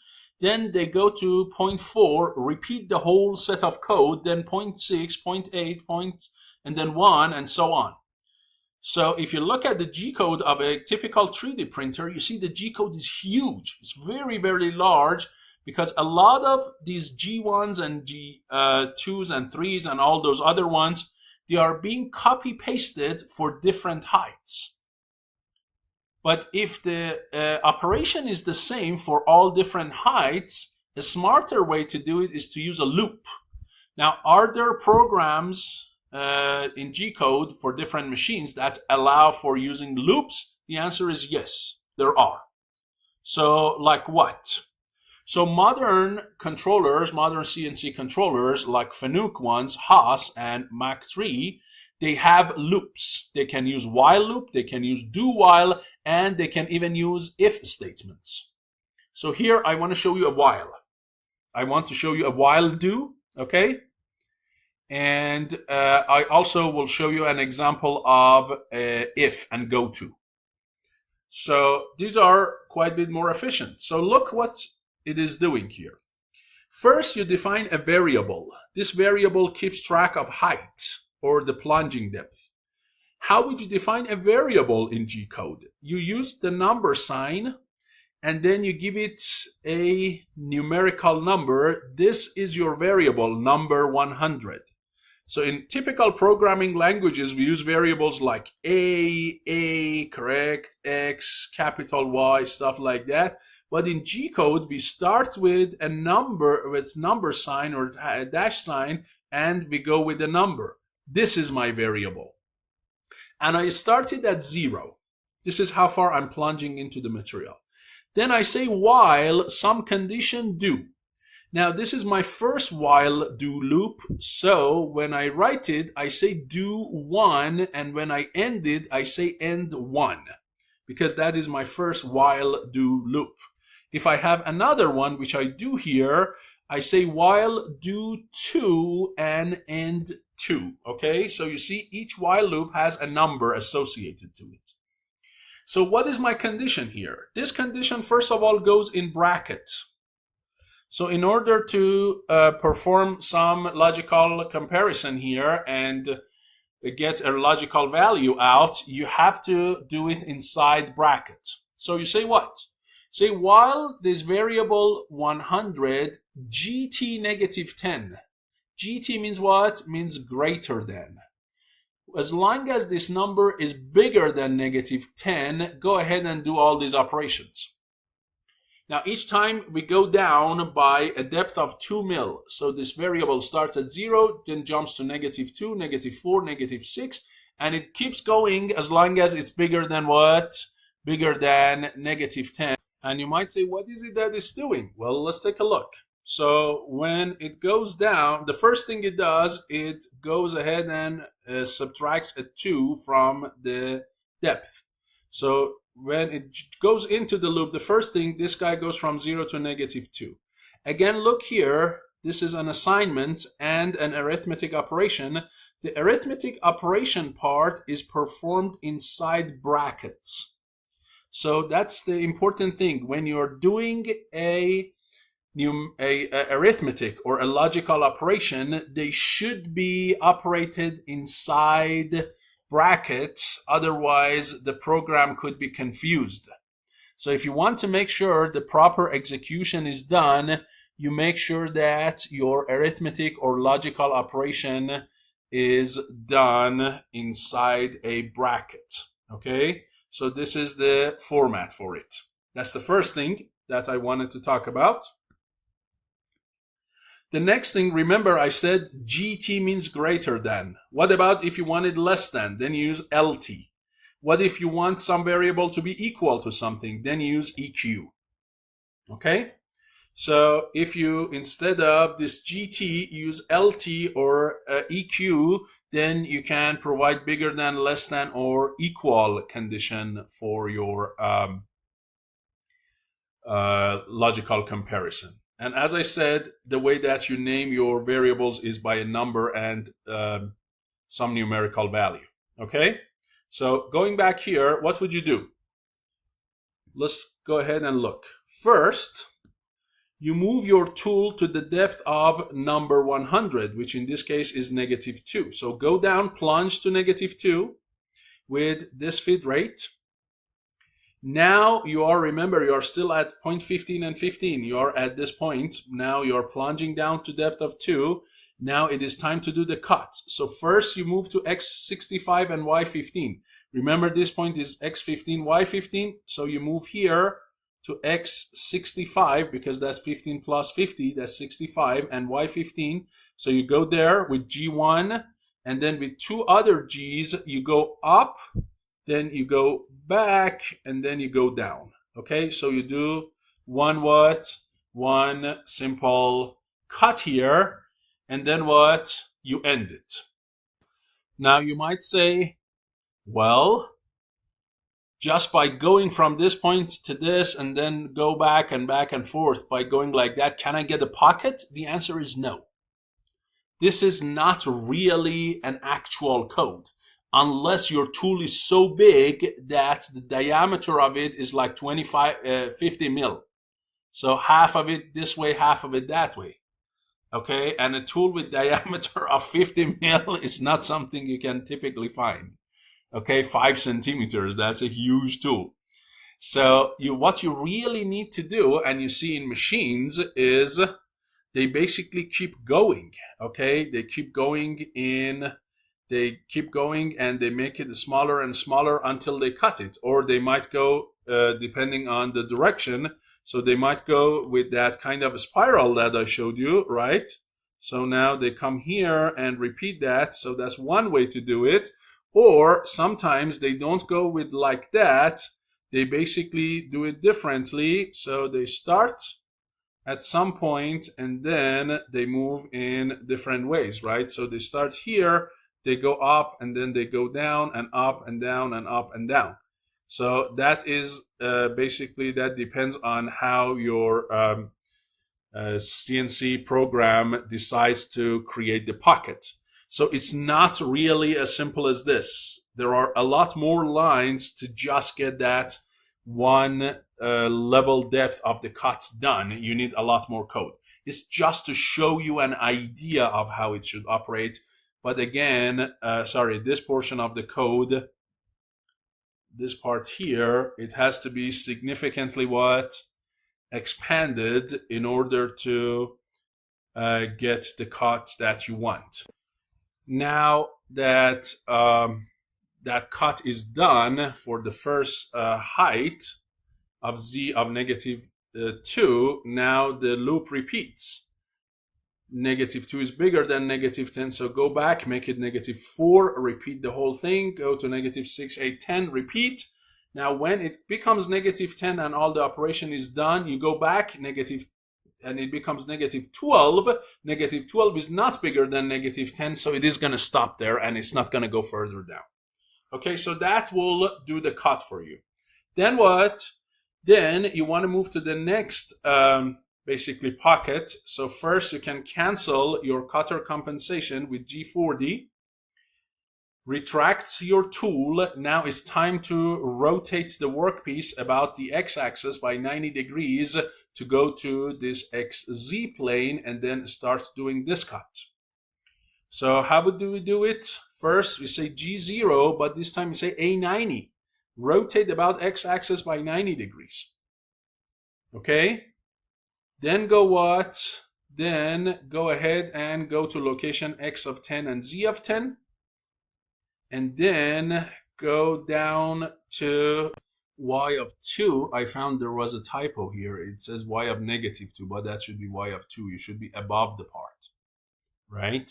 [SPEAKER 1] Then they go to 0.4, repeat the whole set of code, then 0.6, 0.8, and then 1, and so on. So if you look at the G code of a typical 3D printer, you see the G code is huge. It's very, very large, because a lot of these G1s and G2s and 3s and all those other ones, they are being copy-pasted for different heights. But if the operation is the same for all different heights, a smarter way to do it is to use a loop. Now, are there programs in G code for different machines that allow for using loops? The answer is yes, there are. So like what? So modern controllers, modern CNC controllers like Fanuc ones, Haas and Mach 3, they have loops. They can use while loop, they can use do while, and they can even use if statements. So here I want to show you a while. I want to show you a while do, okay? And I also will show you an example of if and go to. So these are quite a bit more efficient. So look what it is doing here. First, you define a variable. This variable keeps track of height, or the plunging depth. How would you define a variable in G code? You use the number sign, and then you give it a numerical number. This is your variable, number 100. So in typical programming languages, we use variables like A, correct, X, capital Y, stuff like that. But in G code, we start with a number, with number sign or a dash sign, and we go with a number. This is my variable. And I started at 0. This is how far I'm plunging into the material. Then I say while some condition do. Now this is my first while do loop. So when I write it, I say do 1. And when I end it, I say end 1. Because that is my first while do loop. If I have another one, which I do here, I say while do 2 and end 2. Okay, so you see each while loop has a number associated to it. So what is my condition here? This condition, first of all, goes in brackets. So in order to perform some logical comparison here and get a logical value out, you have to do it inside brackets. So you say what? Say while this variable 100 gt negative 10. Gt means what? Means greater than. As long as this number is bigger than negative 10, go ahead and do all these operations. Now, each time we go down by a depth of 2 mil. So this variable starts at 0, then jumps to negative 2, negative 4, negative 6, and it keeps going as long as it's bigger than what? Bigger than negative 10. And you might say, what is it that it's doing? Well, let's take a look. So when it goes down, the first thing it does, it goes ahead and subtracts a 2 from the depth. So when it goes into the loop, the first thing, this guy goes from 0 to negative 2. Again, look here. This is an assignment and an arithmetic operation. The arithmetic operation part is performed inside brackets. So that's the important thing. When you're doing a arithmetic or a logical operation, they should be operated inside brackets. Otherwise, the program could be confused. So if you want to make sure the proper execution is done, you make sure that your arithmetic or logical operation is done inside a bracket. Okay? So this is the format for it. That's the first thing that I wanted to talk about. The next thing, remember I said GT means greater than. What about if you wanted less than? Then use LT. What if you want some variable to be equal to something? Then use EQ. Okay? So if you, instead of this GT, use LT or EQ, then you can provide bigger than, less than, or equal condition for your logical comparison. And as I said, the way that you name your variables is by a number and some numerical value. Okay? So going back here, what would you do? Let's go ahead and look. First, you move your tool to the depth of number 100, which in this case is negative 2. So go down, plunge to negative 2 with this feed rate. Now you are, remember, you are still at 0.15 and 15. You are at this point. Now you are plunging down to depth of 2. Now it is time to do the cut. So first you move to x65 and y15. Remember, this point is x15, y15. So you move here to x65 because that's 15 plus 50. That's 65 and y15. So you go there with G1 and then with 2 other G's, you go up. Then you go back, and then you go down. Okay, so you do one simple cut here, and then what? You end it. Now you might say, well, just by going from this point to this and then go back and forth, by going like that, can I get a pocket? The answer is no. This is not really an actual code. Unless your tool is so big that the diameter of it is like 50 mil. So half of it this way, half of it that way. Okay, and a tool with diameter of 50 mil is not something you can typically find. Okay, 5 centimeters, that's a huge tool. So what you really need to do, and you see in machines, is they basically keep going. Okay, they keep going and they make it smaller and smaller until they cut it. Or they might go, depending on the direction, so they might go with that kind of a spiral that I showed you, right? So now they come here and repeat that. So that's one way to do it. Or sometimes they don't go with like that. They basically do it differently. So they start at some point and then they move in different ways, right? So they start here, they go up, and then they go down and up and down and up and down. So that is basically, that depends on how your CNC program decides to create the pocket. So it's not really as simple as this. There are a lot more lines to just get that one level depth of the cuts done. You need a lot more code. It's just to show you an idea of how it should operate. But again, this portion of the code, this part here, it has to be significantly expanded in order to get the cut that you want. Now that that cut is done for the first height of z of -2, now the loop repeats. -2 is bigger than -10, so go back, make it -4, repeat the whole thing, go to -6, 8, 10, repeat. Now when it becomes -10 and all the operation is done, you go back, and it becomes -12. -12 is not bigger than -10, so it is going to stop there and it's not going to go further down. Okay, so that will do the cut for you. Then what? Then you want to move to the next basically pocket. So first you can cancel your cutter compensation with G40. Retract your tool. Now it's time to rotate the workpiece about the x-axis by 90 degrees to go to this XZ plane and then start doing this cut. So how do we do it? First we say G0, but this time we say A90. Rotate about x-axis by 90 degrees. Okay? Then go what? Then go ahead and go to location X of 10 and Z of 10. And then go down to Y of 2. I found there was a typo here. It says Y of -2, but that should be Y of 2. You should be above the part, right?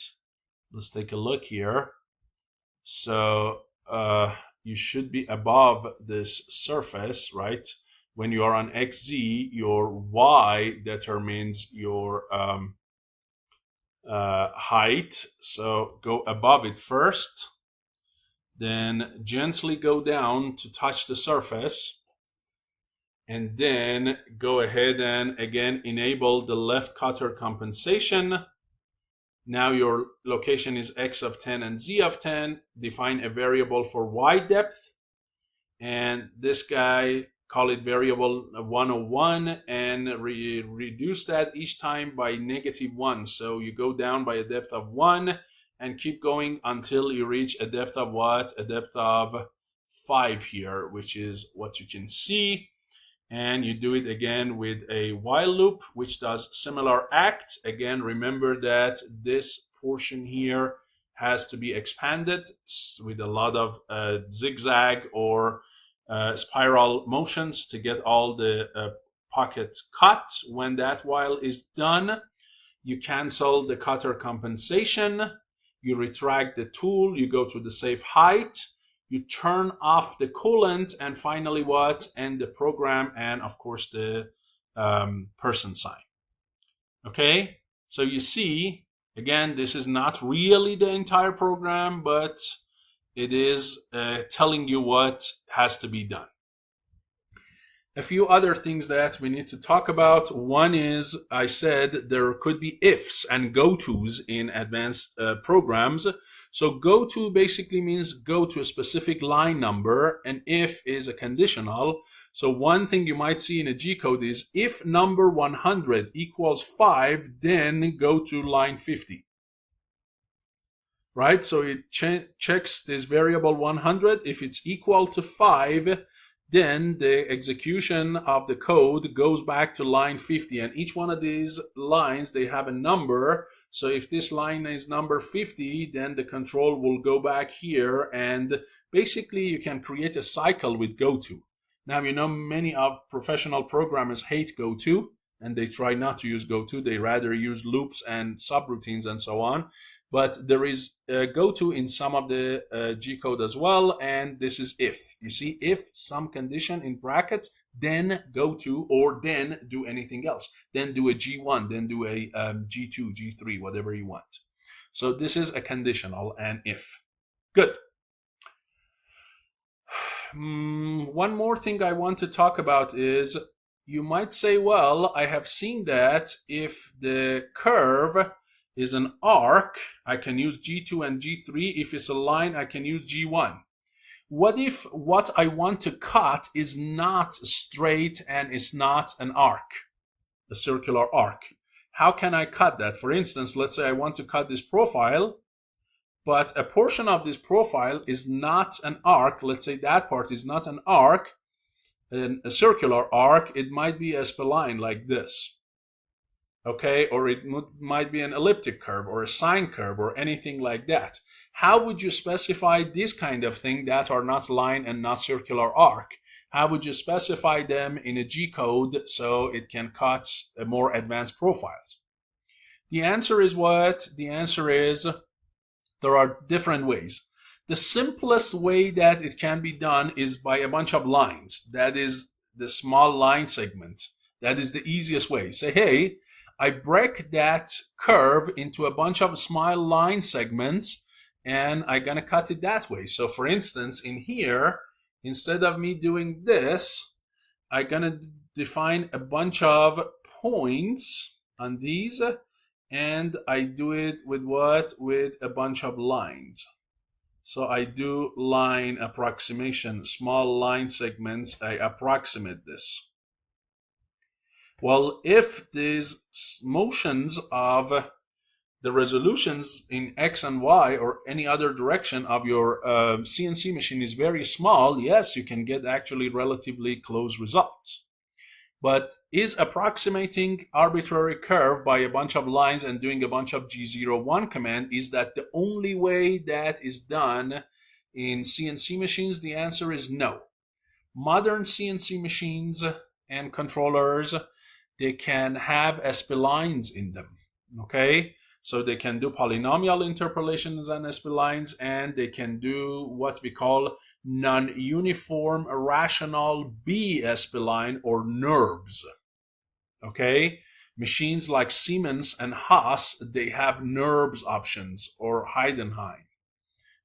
[SPEAKER 1] Let's take a look here. So you should be above this surface, right? When you are on XZ, your Y determines your height. So go above it first. Then gently go down to touch the surface, and then go ahead and again enable the left cutter compensation. Now your location is X of 10 and Z of 10. Define a variable for Y depth, and this guy, call it variable 101, and reduce that each time by -1. So you go down by a depth of 1 and keep going until you reach a depth of what? A depth of 5 here, which is what you can see. And you do it again with a while loop, which does similar act. Again, remember that this portion here has to be expanded with a lot of zigzag or spiral motions to get all the pockets cut. When that while is done, you cancel the cutter compensation. You retract the tool, you go to the safe height, you turn off the coolant, and finally what? End the program, and of course the person sign. Okay, so you see, again, this is not really the entire program, but it is telling you what has to be done. A few other things that we need to talk about. One is, I said there could be ifs and go-tos in advanced programs. So go-to basically means go to a specific line number, and if is a conditional. So one thing you might see in a G code is if number 100 equals 5, then go to line 50. Right? So it checks this variable 100. If it's equal to 5, then the execution of the code goes back to line 50, and each one of these lines, they have a number. So if this line is number 50, then the control will go back here, and basically you can create a cycle with goto. Now, you know, many of professional programmers hate goto, and they try not to use goto. They rather use loops and subroutines and so on. But there is goto in some of the G code as well, and this is if. You see, if some condition in brackets, then goto, or then do anything else. Then do a G1, then do a G2, G3, whatever you want. So this is a conditional and if. Good. One more thing I want to talk about is, you might say, well, I have seen that if the curve is an arc, I can use G2 and G3. If it's a line, I can use G1. What if what I want to cut is not straight and it's not an arc, a circular arc? How can I cut that? For instance, let's say I want to cut this profile, but a portion of this profile is not an arc. Let's say that part is not an arc, a circular arc. It might be a spline like this. Okay, or it might be an elliptic curve or a sine curve or anything like that. How would you specify this kind of thing that are not line and not circular arc? How would you specify them in a G code so it can cut more advanced profiles? The answer is what? The answer is there are different ways. The simplest way that it can be done is by a bunch of lines. That is the small line segment. That is the easiest way. Say, hey, I break that curve into a bunch of small line segments and I'm gonna cut it that way. So for instance, in here, instead of me doing this, I'm gonna define a bunch of points on these, and I do it with what? With a bunch of lines. So I do line approximation, small line segments, I approximate this. Well, if these motions of the resolutions in X and Y or any other direction of your CNC machine is very small, yes, you can get actually relatively close results. But is approximating arbitrary curve by a bunch of lines and doing a bunch of G01 command, is that the only way that is done in CNC machines? The answer is no. Modern CNC machines and controllers, they can have splines in them, okay? So they can do polynomial interpolations and splines, and they can do what we call non-uniform rational B spline or NURBS, okay? Machines like Siemens and Haas, they have NURBS options or Heidenhain,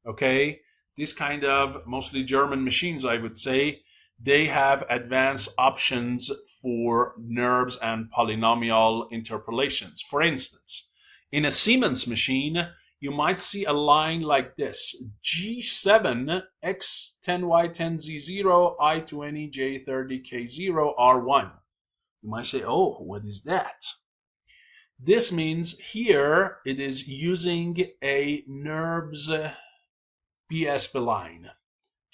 [SPEAKER 1] okay? This kind of mostly German machines, I would say, they have advanced options for NURBS and polynomial interpolations. For instance, in a Siemens machine, you might see a line like this: G7 X10Y10Z0 I20 J30 K0 R1. You might say, oh, what is that? This means here it is using a NURBS B spline.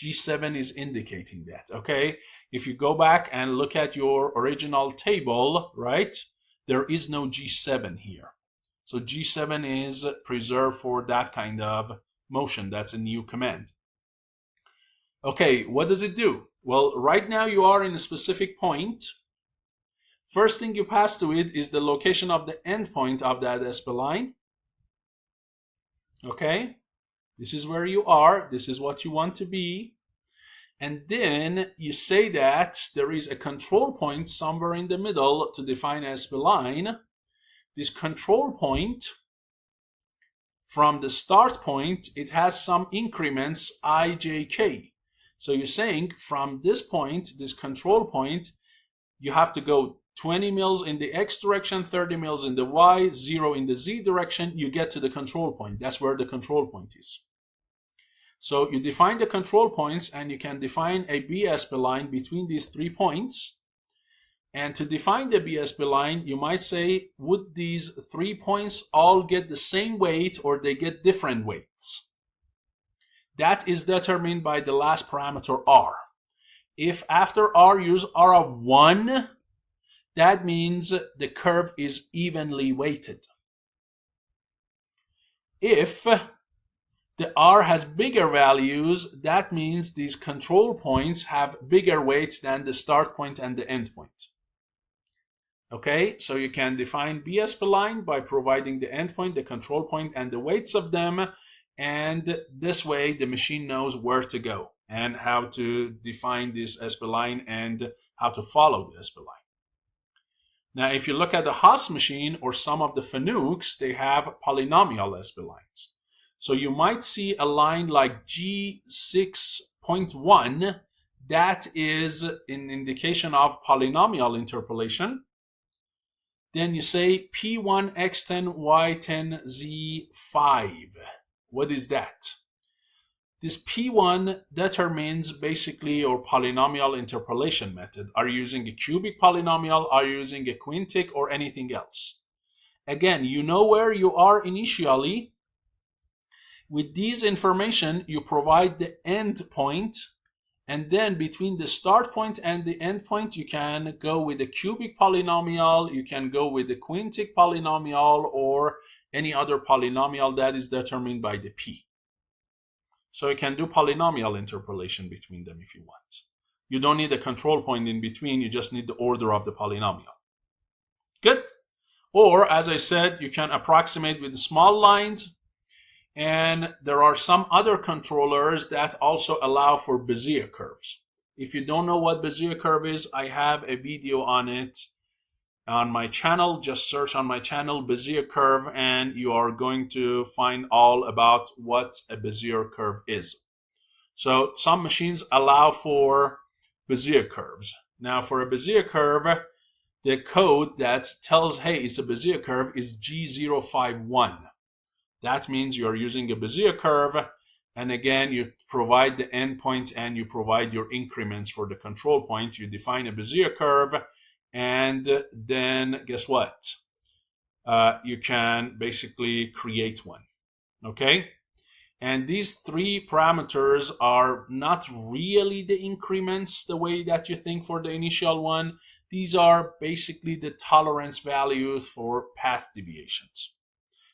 [SPEAKER 1] G7 is indicating that, okay? If you go back and look at your original table, right, there is no G7 here. So G7 is preserved for that kind of motion. That's a new command. Okay, what does it do? Well, right now you are in a specific point. First thing you pass to it is the location of the endpoint of that spline. Okay? This is where you are. This is what you want to be. And then you say that there is a control point somewhere in the middle to define a spline. This control point, from the start point, it has some increments I, J, K. So you're saying from this point, this control point, you have to go 20 mils in the X direction, 30 mils in the Y, 0 in the Z direction. You get to the control point. That's where the control point is. So you define the control points, and you can define a B spline between these 3 points. And to define the B spline, you might say, would these 3 points all get the same weight or they get different weights? That is determined by the last parameter R. If after R you use R of 1, that means the curve is evenly weighted. If the R has bigger values, that means these control points have bigger weights than the start point and the end point. Okay, so you can define B spline by providing the endpoint, the control point, and the weights of them, and this way the machine knows where to go and how to define this spline and how to follow the spline. Now, if you look at the Haas machine or some of the Fanucs, they have polynomial splines. So you might see a line like G6.1, that is an indication of polynomial interpolation. then you say P1 X10 Y10 Z5. What is that? This P1 determines basically your polynomial interpolation method. Are you using a cubic polynomial? Are you using a quintic or anything else? Again, you know where you are initially. With these information, you provide the end point, and then between the start point and the end point, you can go with a cubic polynomial, you can go with a quintic polynomial, or any other polynomial that is determined by the P. So you can do polynomial interpolation between them if you want. You don't need a control point in between, you just need the order of the polynomial. Good? Or, as I said, you can approximate with small lines, and there are some other controllers that also allow for Bezier curves. If you don't know what Bezier curve is, I have a video on it on my channel. Just search on my channel Bezier curve and you are going to find all about what a Bezier curve is. So some machines allow for Bezier curves. Now for a Bezier curve, the code that tells, hey, it's a Bezier curve is G051. That means you're using a Bezier curve, and again, you provide the endpoint and you provide your increments for the control point. You define a Bezier curve, and then guess what? You can basically create one, okay? And these three parameters are not really the increments the way that you think for the initial one. These are basically the tolerance values for path deviations.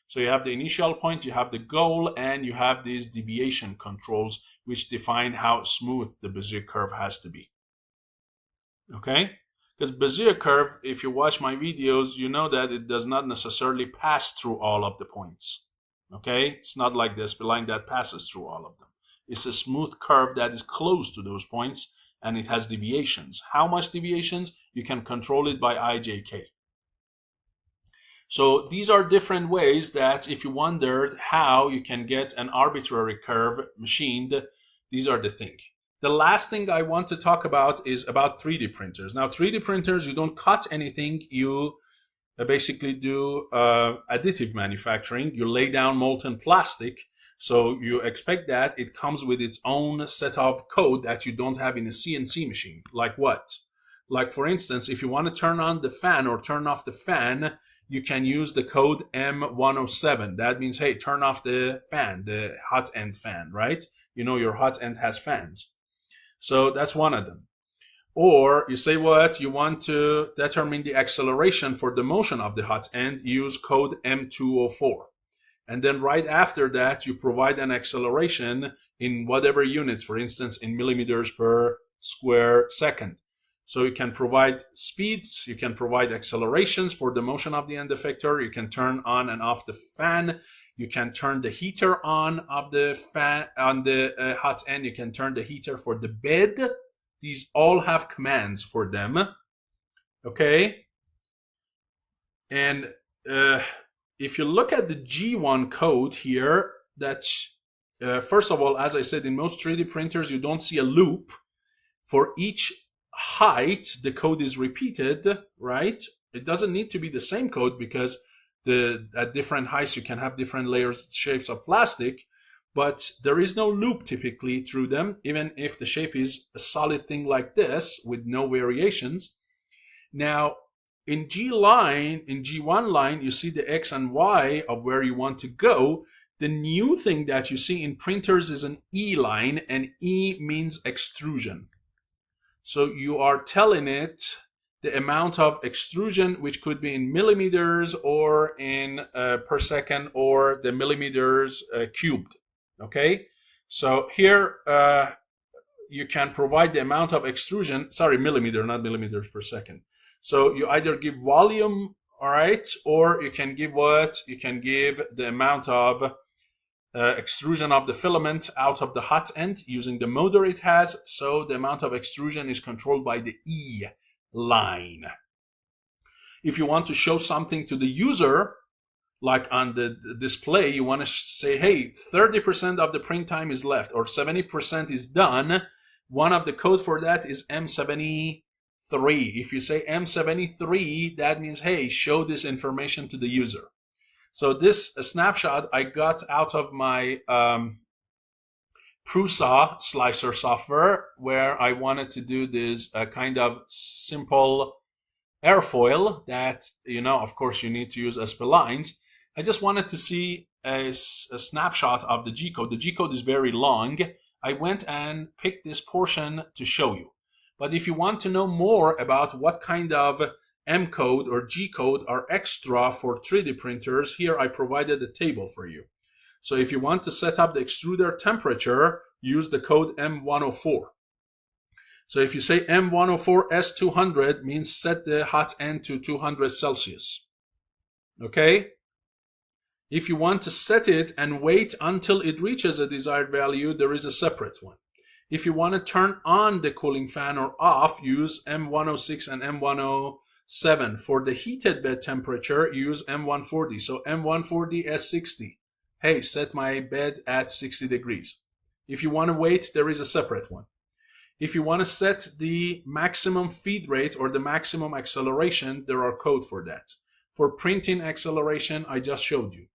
[SPEAKER 1] So you have the initial point, you have the goal, and you have these deviation controls which define how smooth the Bezier curve has to be. Okay? Because Bezier curve, if you watch my videos, you know that it does not necessarily pass through all of the points. Okay? It's not like the spline that passes through all of them. It's a smooth curve that is close to those points, and it has deviations. How much deviations? You can control it by IJK. So these are different ways that if you wondered how you can get an arbitrary curve machined, these are the things. The last thing I want to talk about is about 3D printers. Now 3D printers, you don't cut anything, you basically do additive manufacturing. You lay down molten plastic, so you expect that it comes with its own set of code that you don't have in a CNC machine. Like what? Like for instance, if you want to turn on the fan or turn off the fan, you can use the code M107. That means, hey, turn off the fan, the hot end fan, right? You know your hot end has fans. So that's one of them. Or you say what? You want to determine the acceleration for the motion of the hot end, use code M204. And then right after that, you provide an acceleration in whatever units, for instance, in millimeters per square second. So you can provide speeds, you can provide accelerations for the motion of the end effector, you can turn on and off the fan, you can turn the heater on of the fan on the hot end, you can turn the heater for the bed. These all have commands for them, okay? And if you look at the G1 code here, that's first of all, as I said, in most 3D printers, you don't see a loop. For each height, the code is repeated, right? It doesn't need to be the same code because at different heights you can have different layers, shapes of plastic, but there is no loop typically through them, even if the shape is a solid thing like this with no variations. Now, in G1 line, you see the X and Y of where you want to go. The new thing that you see in printers is an E line, and E means extrusion. So you are telling it the amount of extrusion, which could be in millimeters or in per second, or the millimeters cubed. Okay, so here you can provide the amount of extrusion, sorry, millimeter, not millimeters per second. So you either give volume, all right, or you can give what? You can give the amount of extrusion of the filament out of the hot end using the motor it has. So the amount of extrusion is controlled by the E line. If you want to show something to the user, like on the display, you want to say, hey, 30% of the print time is left or 70% is done. One of the code for that is M75. If you say M73, that means, hey, show this information to the user. So this snapshot I got out of my Prusa slicer software, where I wanted to do this kind of simple airfoil that, of course, you need to use splines. I just wanted to see a snapshot of the G-code. The G-code is very long. I went and picked this portion to show you. But if you want to know more about what kind of M code or G code are extra for 3D printers, here I provided a table for you. So if you want to set up the extruder temperature, use the code M104. So if you say M104 S200, means set the hot end to 200 Celsius. Okay? If you want to set it and wait until it reaches a desired value, there is a separate one. If you want to turn on the cooling fan or off, use M106 and M107. For the heated bed temperature, use M140. So M140 S60. Hey, set my bed at 60 degrees. If you want to wait, there is a separate one. If you want to set the maximum feed rate or the maximum acceleration, there are codes for that. For printing acceleration, I just showed you.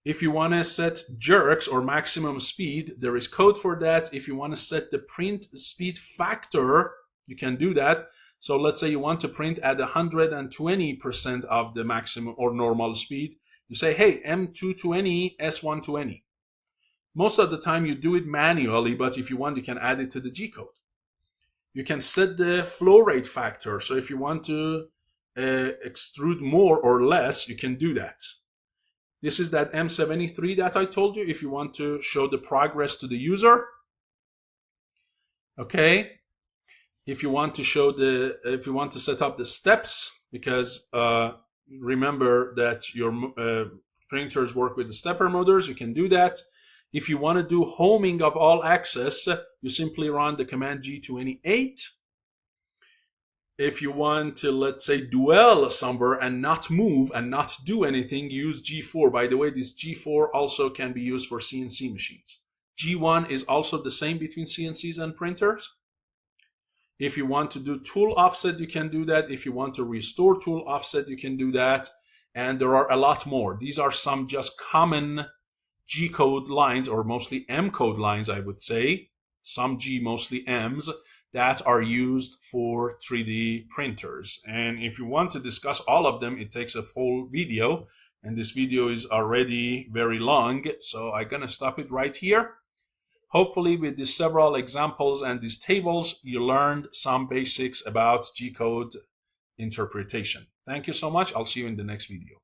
[SPEAKER 1] If you want to set jerks or maximum speed, there is code for that. If you want to set the print speed factor, you can do that. So let's say you want to print at 120% of the maximum or normal speed. You say, hey, M220, S120. Most of the time you do it manually, but if you want, you can add it to the G code. You can set the flow rate factor. So if you want to extrude more or less, you can do that. This is that M73 that I told you, if you want to show the progress to the user. Okay. If you want to if you want to set up the steps, because remember that your printers work with the stepper motors, you can do that. If you want to do homing of all axes, you simply run the command G28. If you want to, let's say, dwell somewhere and not move and not do anything, use G4. By the way, this G4 also can be used for CNC machines. G1 is also the same between CNCs and printers. If you want to do tool offset, you can do that. If you want to restore tool offset, you can do that. And there are a lot more. These are some just common G code lines, or mostly M code lines, I would say. Some G, mostly M's, that are used for 3D printers. And if you want to discuss all of them, it takes a full video. And this video is already very long. So I'm going to stop it right here. Hopefully with these several examples and these tables, you learned some basics about G code interpretation. Thank you so much. I'll see you in the next video.